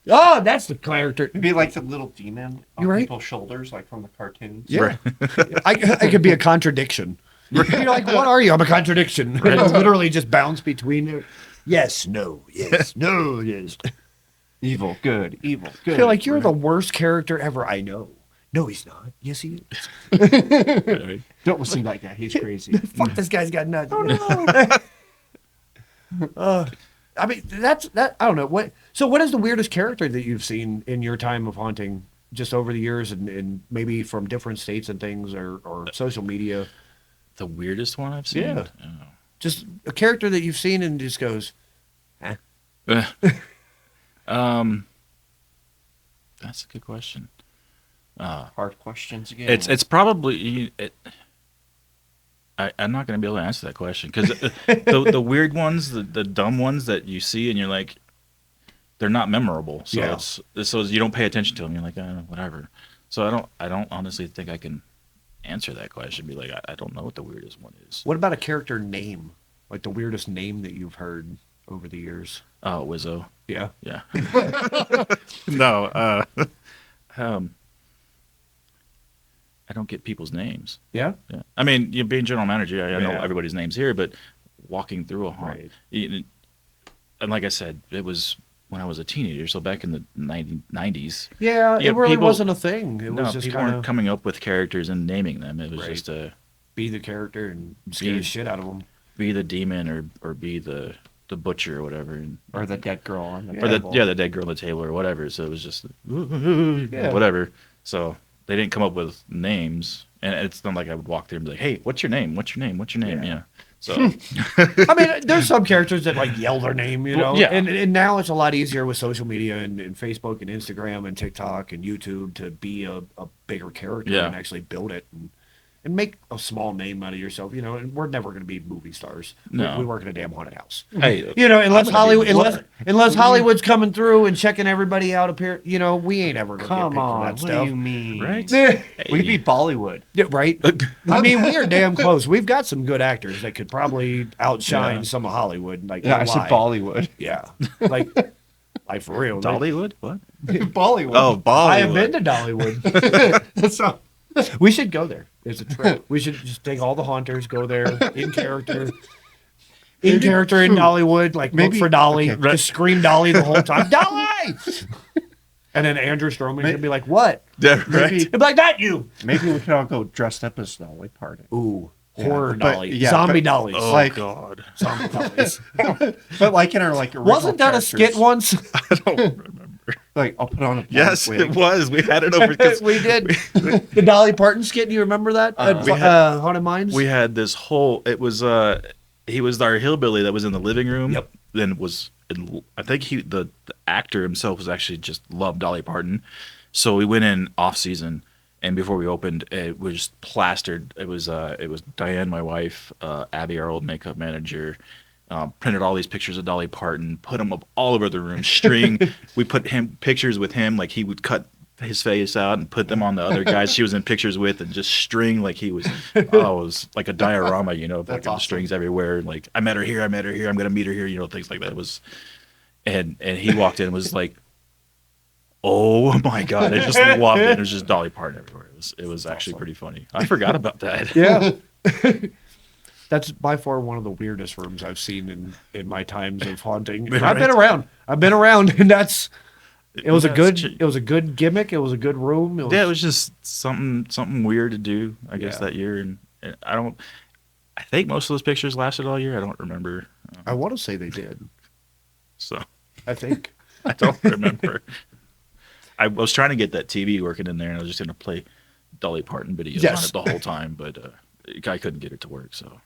Oh, that's the character. It'd be like the little demon on You right? people's shoulders, like from the cartoons. Yeah. I could be a contradiction. You're like, what are you? I'm a contradiction. And it'll literally just bounce between it. Yes, no, yes, no, yes. Evil, good, evil, I good. feel like you're the worst character ever. I know. No, he's not. Yes, he is. Right. Don't listen to that guy. He's crazy. Fuck, this guy's got nuts. Oh, no. I mean, that's that. I don't know. What is the weirdest character that you've seen in your time of haunting just over the years and maybe from different states and things or social media? The weirdest one I've seen. Yeah. Just a character that you've seen and just goes, Oh. That's a good question. Hard questions again. It's probably I'm not going to be able to answer that question because the weird ones, the dumb ones that you see and you're like, they're not memorable. So Yeah. so you don't pay attention to them. You're like, whatever. So I don't honestly think I can answer that question. Be like, I don't know what the weirdest one is. what about a character name? Like the weirdest name that you've heard over the years? Oh, Wizzo. Yeah. Yeah. No. I don't get people's names. Yeah? Yeah. I mean, you being general manager, I know Yeah. everybody's names here, but walking through a haunt, Right. and like I said, it was when I was a teenager, so back in the 90s. Yeah, Yeah, it really people- wasn't a thing. It No, was just people kind weren't of coming up with characters and naming them. It was Right. just be the character and scare the Be- shit out of them. be the demon or be the butcher or whatever. And, or the dead girl on the or the table. the dead girl on the table or whatever. So it was just whatever. So they didn't come up with names, and it's not like I would walk there and be like, "Hey, what's your name? What's your name? What's your name?" Yeah. Yeah. So I mean, there's some characters that like yell their name, you know. Well, yeah. And now it's a lot easier with social media and Facebook and Instagram and TikTok and YouTube to be a bigger character Yeah. and actually build it and make a small name out of yourself, you know. And we're never going to be movie stars. No. We work in a damn haunted house. hey, You know, unless I'm gonna be Hollywood, unless Hollywood's coming through and checking everybody out up here, you know, we ain't ever gonna Come get picked on, for what that do stuff. you mean? right? We could be Bollywood. Yeah, right? I mean, we are damn close. We've got some good actors that could probably outshine Yeah. some of Hollywood. Like, Yeah, no I said lie. Bollywood. Yeah, like for real. Like, Dollywood? What? Bollywood. Oh, Bollywood. I have been to Dollywood. So, We should go there. It's a trip. We should just take all the haunters, go there in character. In character in Dollywood, like Maybe- look for Dolly, okay. just scream Dolly the whole time, Dolly! And then Andrew Stroman could be like, "What?" Yeah, maybe, He'd be like, "That you." maybe we could all go dressed up as Dolly Parton. Ooh, Yeah, horror but- Dolly, yeah, zombie but- Dollies, Oh Like- God. zombie Dollies. But like in our like original Wasn't that a skit characters. once? I don't remember. Like, I'll put on a Yes, wig. it was. We had it over. 'Cause we did. The Dolly Parton skit, do you remember that? We had- Haunted Minds? we had this whole. It was he was our hillbilly that was in the living room. Yep. Then I think the actor himself was actually just loved Dolly Parton, so we went in off season, and before we opened, it was just plastered. It was Diane, my wife, Abby, our old makeup manager. Printed all these pictures of Dolly Parton, put them up all over the room. String. We put pictures with him, like he would cut his face out and put them on the other guys she was in pictures with, and just string like he was. It was like a diorama, That's fucking awesome. strings everywhere. Like I met her here, I'm gonna meet her here, things like that. It was, and he walked in and was like, oh my god, I just loved it. It was just Dolly Parton everywhere. It was actually awesome. pretty funny. I forgot about that. Yeah. That's by far one of the weirdest rooms I've seen in my times of haunting. Right. I've been around, and it was a Yeah, good gimmick. It was a good room. Yeah, it was just something weird to do, I guess, Yeah. that year. And I think most of those pictures lasted all year. I don't remember. I want to say they did. So I think. I don't remember. I was trying to get that TV working in there, and I was just going to play Dolly Parton videos on Yes. it the whole time, but I couldn't get it to work. So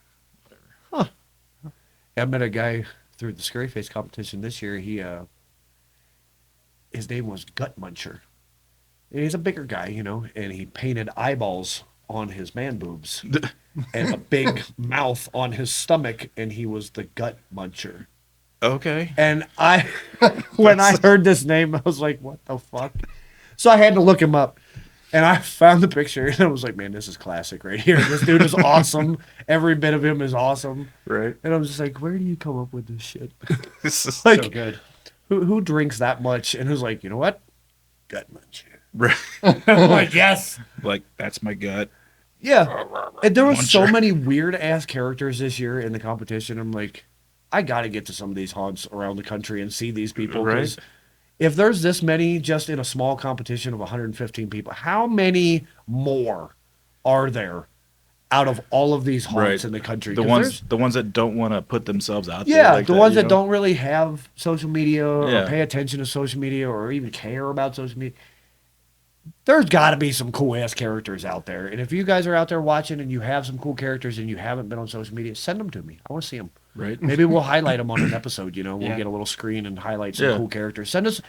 I met a guy through the Scary Face competition this year. His name was Gut Muncher. And he's a bigger guy, and he painted eyeballs on his man boobs and a big mouth on his stomach, and he was the Gut Muncher. okay, And when I heard this name, I was like, what the fuck? So I had to look him up. And I found the picture, and I was like, man, this is classic right here. This dude is awesome. Every bit of him is awesome. right. And I was just like, where do you come up with this shit? This is Like, So good. who drinks that much? And who's like, you know what? Gut muncher. right. I'm like, yes. Like that's my gut. Yeah. And there were so Muncher. many weird ass characters this year in the competition. I'm like, I got to get to some of these haunts around the country and see these people. 'Cause Right. if there's this many just in a small competition of 115 people, how many more are there out of all of these haunts Right. in the country? The 'Cause ones that don't want to put themselves out there. yeah, like the ones you that know? don't really have social media or Yeah. pay attention to social media or even care about social media. There's got to be some cool ass characters out there. And if you guys are out there watching and you have some cool characters and you haven't been on social media, send them to me. I want to see them. Right. Maybe we'll highlight them on an episode. We'll Yeah. get a little screen and highlight some Yeah. cool characters. Send us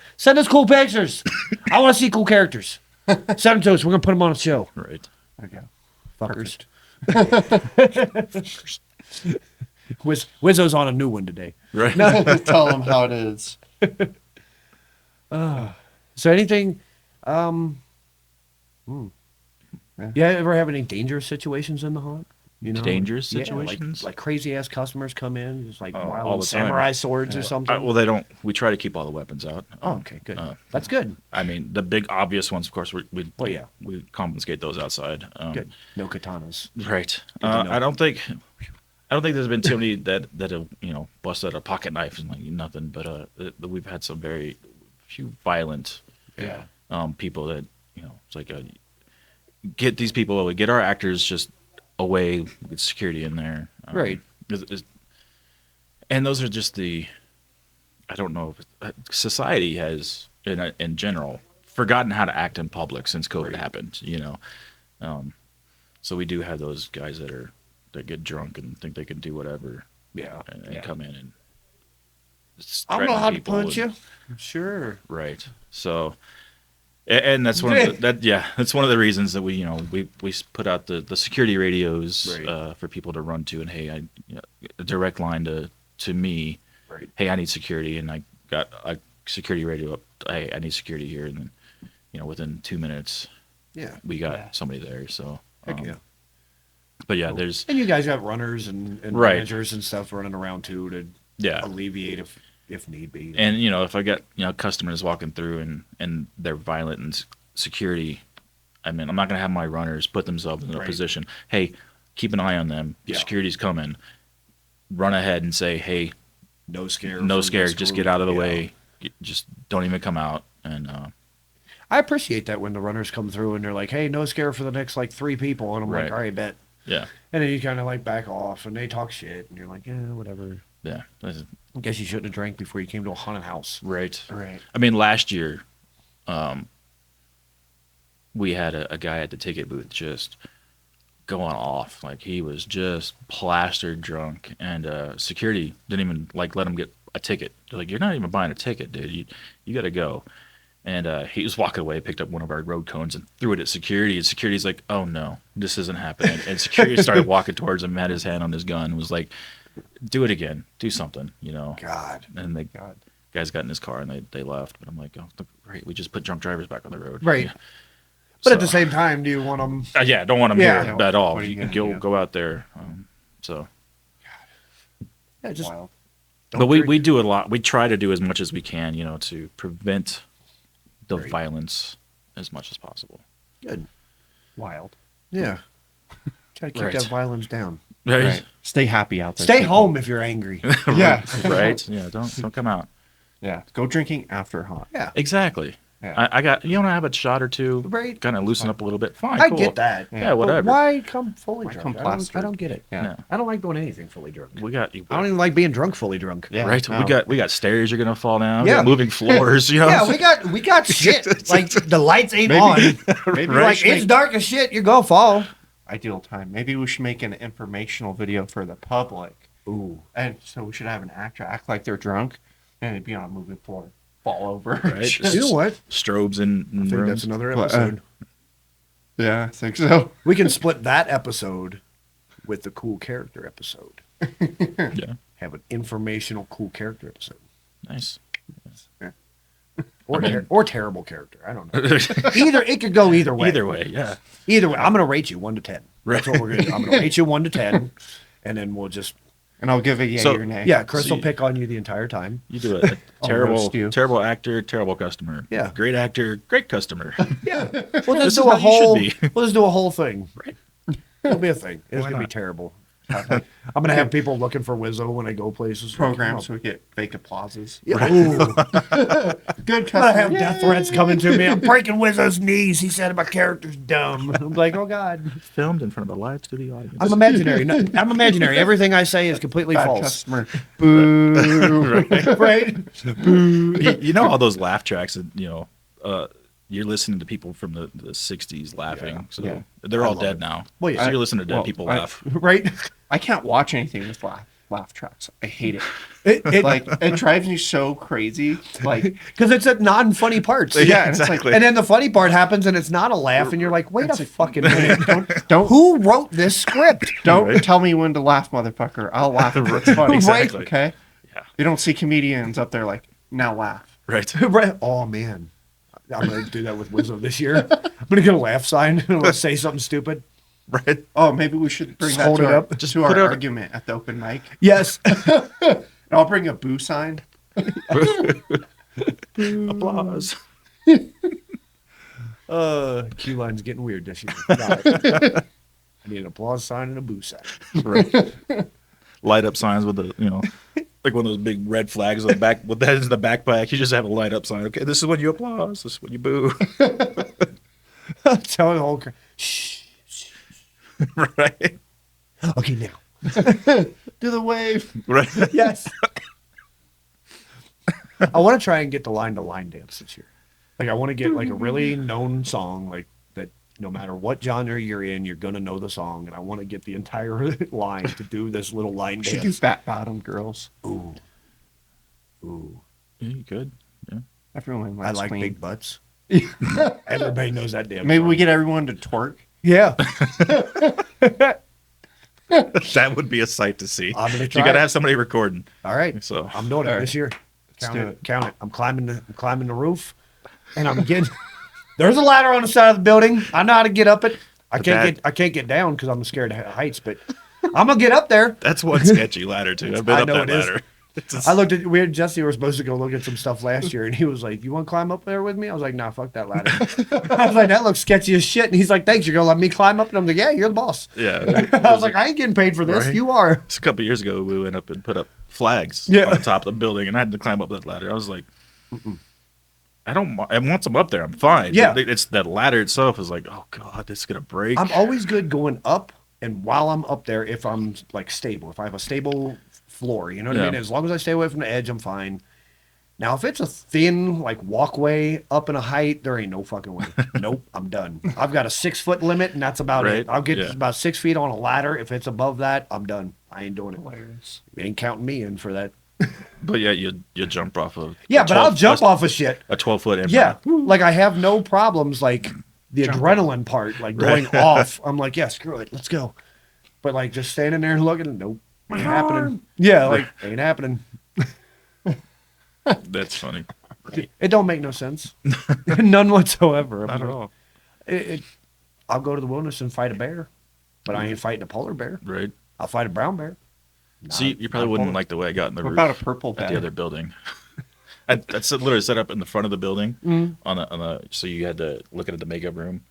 cool pictures. I want to see cool characters. Send them to us. We're gonna put them on a show. Right. Okay. Fuckers. Wizzo's on a new one today. Right. Tell them how it is. So anything, yeah, ever have any dangerous situations in the haunt? Dangerous Yeah, like- situations? like crazy ass customers come in, just like Oh, wild all little the time. samurai swords or something. Well, they don't. We try to keep all the weapons out. Oh, okay, good. Uh, That's good. I mean, the big obvious ones, of course, we Well, yeah. we confiscate those outside. Good. No katanas. Right. Good to know. I don't think there's been too many that have busted a pocket knife and like nothing, but we've had some very few violent Yeah. people that it's like get these people away, get our actors just away with security in there. Right. And those are just I don't know if society has in general forgotten how to act in public since COVID happened, so we do have those guys that get drunk and think they can do whatever Yeah. and come in and I don't know threaten how to people punch and- you. Sure. Right. So, and that's one of that's one of the reasons that we put out the security radios Right. for people to run to, and hey, a direct line to me. Right. Hey, I need security, and I got a security radio up. Hey, I need security here, and then within 2 minutes Yeah. we got Yeah. somebody there. So, Heck yeah. but yeah, there's And you guys got runners and Right. managers and stuff running around too to yeah. alleviate if need be. And if I got customers walking through and they're violent and security, I mean, I'm not gonna have my runners put themselves in a Right. position. Hey, keep an eye on them. Yeah. Security's coming. Run ahead and say, hey, no scare. no from scare. this Just group. get out of the Yeah. way. Just don't even come out. And I appreciate that when the runners come through and they're like, "Hey, no scare for the next like 3 people," and I'm Right. like, "All right, bet." yeah, And then you kind of like back off and they talk shit and you're like, "Yeah, whatever." yeah, that's I guess you shouldn't have drank before you came to a haunted house. right. Right. I mean, last year we had a guy at the ticket booth just going off. Like he was just plastered drunk, and security didn't even like let him get a ticket. They're like, "You're not even buying a ticket, dude. You got to go." And he was walking away, picked up one of our road cones and threw it at security. And security's like, "Oh no, this isn't happening." And security started walking towards him, had his hand on his gun, and was like, "Do it again. Do something, you know." God. And the guys got in his car and they left. But I'm like, "Oh, great. We just put drunk drivers back on the road." Right. Yeah. But at the same time, do you want them? Yeah, don't want them Yeah. here at all. What are you You can gonna do? go out there. So, Yeah, just. Wild. but we do a lot. We try to do as much as we can, you know, to prevent the Right. violence as much as possible. Good. Wild. Yeah. Try to keep Right. that violence down. Right. Stay happy out there. Stay people. home if you're angry. Yeah. Right? Yeah, don't come out. Yeah. Go drinking after hot. Yeah. Exactly. Yeah. I got, you want to have a shot or two, Right. kind of loosen up a little bit. Fine, I cool. get that. Yeah, But whatever. why come fully Why drunk? come I don't plastered? get it. Yeah. Yeah. I don't like doing anything fully drunk. We got I don't even like being drunk fully drunk. Yeah. right. no. We got stairs you're gonna fall down. Yeah. Yeah, moving floors. You know. Yeah, we got shit. Like the lights ain't on. Maybe You're we like, should it's make dark as shit. You're gonna fall. ideal time. Maybe we should make an informational video for the public. Ooh. And so we should have an actor act like they're drunk and they'd be on a moving floor, fall over. Right. Just- You know what? Strobes in I think rooms. that's another But, episode. yeah, I think so. We can split that episode with the cool character episode. Yeah. Have an informational cool character episode. Nice. Or terrible character. I don't know. Either it could go either way. Either way, yeah. Either way. I'm gonna rate you 1 to 10. That's what we're gonna do. I'm gonna rate you 1 to 10. And then we'll just And I'll give a yay So- or nay. yeah, Chris will See. pick on you the entire time. You do a I'll terrible, roast you. terrible actor, terrible customer. Yeah. Great actor, great customer. Yeah. We'll This just is do how a you whole should be. we'll just do a whole thing. Right. It'll be a thing. It's Why gonna be not? terrible. I'm gonna have people looking for Wizzo when I go places. Program Like, so we get fake applauses. yeah. Ooh. Good I'm gonna customer. have death threats coming to me. I'm breaking Wizzo's knees. He said my character's dumb. I'm like, oh god. Filmed in front of a live studio audience. I'm imaginary. No, I'm imaginary. Everything I say is completely Bad false. customer. Boo. Right? You know all those laugh tracks that, you know, you're listening to people from the 60s laughing. Yeah, So yeah. they're I all love dead it. now. Well, yeah. So you're listening to dead Well, people I- laugh. Right? I can't watch anything with laugh tracks. I hate it. It Like it drives me so crazy. Like because it's at non-funny parts. yeah, and it's like And then the funny part happens, and it's not a laugh, and you're like, wait It's a like- fucking minute. don't Who wrote this script? don't tell me when to laugh, motherfucker. I'll laugh if it's funny. Exactly. Okay. Yeah. You don't see comedians up there like now laugh. Right. Right. Oh man, I'm gonna do that with Wizzo this year. I'm gonna get a laugh sign and I'm gonna say something stupid. Right. Oh, maybe we should bring Just that hold to it our, up. just to put our out- argument at the open mic. Yes. And I'll bring a boo sign. Applause. Q line's getting weird this year. Got it. I need an applause sign and a boo sign. Right. Light up signs with the, you know, like one of those big red flags on the back. With that is the backpack. You just have a light up sign. Okay, this is when you applause. This is when you boo. Tell the whole crowd. Shh. Right. Okay, now. Do the wave. Right. Yes. I want to try and get the line-to-line dance this year. Like, I want to get like a really known song, like that. No matter what genre you're in, you're gonna know the song, and I want to get the entire line to do this little line We should do dance. fat bottom girls. Ooh, ooh. Yeah, you could. Yeah. Everyone I likes like clean. big butts. Everybody knows that damn. Maybe song. we get everyone to twerk. Yeah, That would be a sight to see. I'm gonna You try got to it. have somebody recording. all right. So I'm doing it All right. this year. Let's Count do it. it. Count it. I'm climbing the roof, and I'm getting. There's a ladder on the side of the building. I know how to get up it. I can't get down because I'm scared of heights, but I'm gonna get up there. that's one sketchy ladder too. I've been I up know that it is. ladder. It's I looked at we and Jesse were supposed to go look at some stuff last year, and he was like, "You want to climb up there with me?" I was like, "Nah, fuck that ladder." I was like, "That looks sketchy as shit." And he's like, "Thanks, you're gonna let me climb up?" And I'm like, "Yeah, you're the boss." yeah. I was like, "I ain't getting paid for this. Right. You are." It's a couple years ago, we went up and put up flags Yeah. on the top of the building, and I had to climb up that ladder. I was like, I don't. And once I'm up there, I'm fine. Yeah. It's that ladder itself is like, oh god, this is gonna break. I'm always good going up, and while I'm up there, if I'm like stable, if I have a stable floor, you know what I Yeah. mean. As long as I stay away from the edge, I'm fine. Now, if it's a thin, like, walkway up in a height, there ain't no fucking way. Nope, I'm done. I've got a 6-foot limit, and that's about Right, it. I'll get yeah. about 6 feet on a ladder. If it's above that, I'm done. I ain't doing it. Hilarious. You ain't counting me in for that. But yeah, you jump off of Yeah, but I'll jump off of shit. a 12-foot. Yeah, like I have no problems. Like the Jumping. adrenaline part, like going off. I'm like, yeah, screw it, let's go. But like just standing there and looking, nope, ain't happening. Yeah, like ain't happening. That's funny. It don't make no sense, none whatsoever. Not at all. I'll go to the wilderness and fight a bear, but I ain't fighting a polar bear. Right. I'll fight a brown bear. So you probably not wouldn't polar. like the way I got in the What roof about a purple at bag? the other building. That's literally set up in the front of the building on the so you had to look at the makeup room.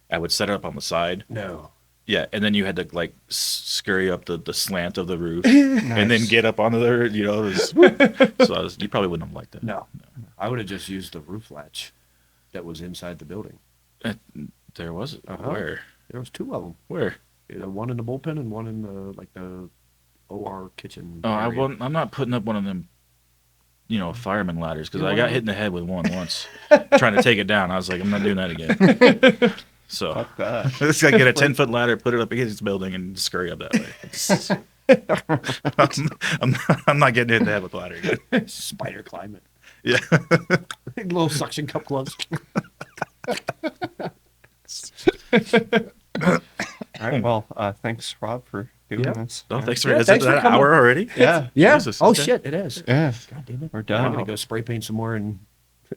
I would set it up on the side. No. Yeah, and then you had to like scurry up the slant of the roof and then get up onto the you probably wouldn't have liked that. No. I would have just used the roof latch that was inside the building. There was Uh-huh. where There was 2 of them. where One in the bullpen and one in the OR kitchen. oh area. I'm not putting up one of them fireman ladders because I got hit in the head with one once trying to take it down. I was like, I'm not doing that again. So Fuck that. let's get a 10-foot ladder, put it up against the building, and scurry up that way. I'm not getting hit in the head with the ladder again. Spider climate. Yeah. Little suction cup gloves. All right. Well, thanks, Rob, for doing Yeah. this. Oh, thanks Yeah, for is thanks it for that coming. hour already? Yeah. Yeah. Jesus, Oh okay. shit, it is. Yeah. God damn it. We're I'm done. gonna go spray paint some more and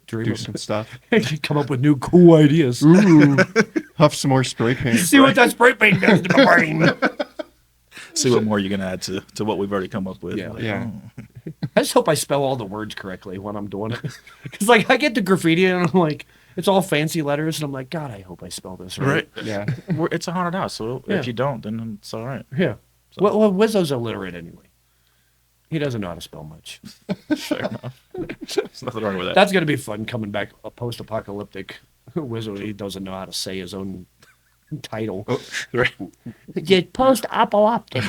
dream Do of some stuff. come up with new cool ideas. Ooh. Huff some more spray paint. See what that spray paint does to my brain. See what more you can add to what we've already come up with. Yeah. Like, Yeah. I just hope I spell all the words correctly when I'm doing it. Because like I get to graffiti and I'm like, it's all fancy letters, and I'm like, God, I hope I spell this right. Right. Yeah. It's a haunted house, so Yeah. if you don't, then it's all right. Yeah. So- Well, Wizzo's illiterate anyway. He doesn't know how to spell much. Fair enough. There's nothing wrong with that. That's gonna be fun coming back a post-apocalyptic Wizzo. He doesn't know how to say his own title. Right. Get post-apocalyptic.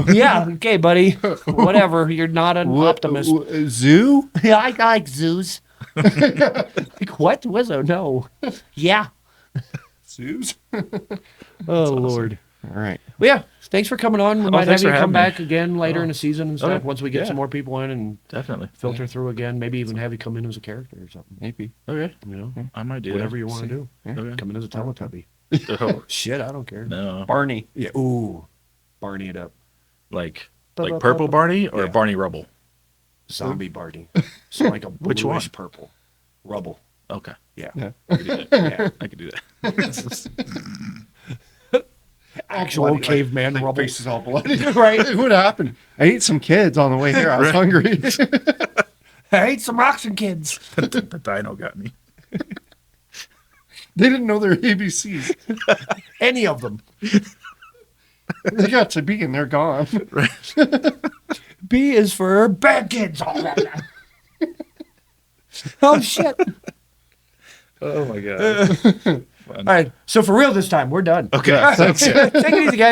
Yeah, okay, buddy. Whatever. You're not an optimist. Zoo? Yeah, I like zoos. Like what? Wizzo? No. Yeah. Zoos? Oh Lord. All right. Well, yeah. Thanks for coming on. We might have thanks you for come having me. back again later in the season and stuff. Okay. Once we get Yeah. some more people in and Definitely. filter through again. Maybe even have you come in as a character or something. Maybe. Okay. You know, I might do whatever that. you want to do. Yeah. Okay. Come in as a Teletubby. Oh, Shit, I don't care. no. Barney. Yeah. Ooh, Barney it up. Like purple Barney or Yeah. Barney Rubble? Zombie Barney. So like a Which one? bluish purple. Rubble. Okay. Yeah. Yeah. I could do that. Yeah. I could do that. Actual Bloody, like- caveman like rubble. face is all bloody. Right. What happened? I ate some kids on the way here. I was hungry. I ate some oxen kids. The dino got me. They didn't know their ABCs. Any of them. They got to B and they're gone. B is for bad kids. Oh shit. Oh my god. All right. So for real this time, we're done. Okay. Yeah, thanks. Take it easy, guys.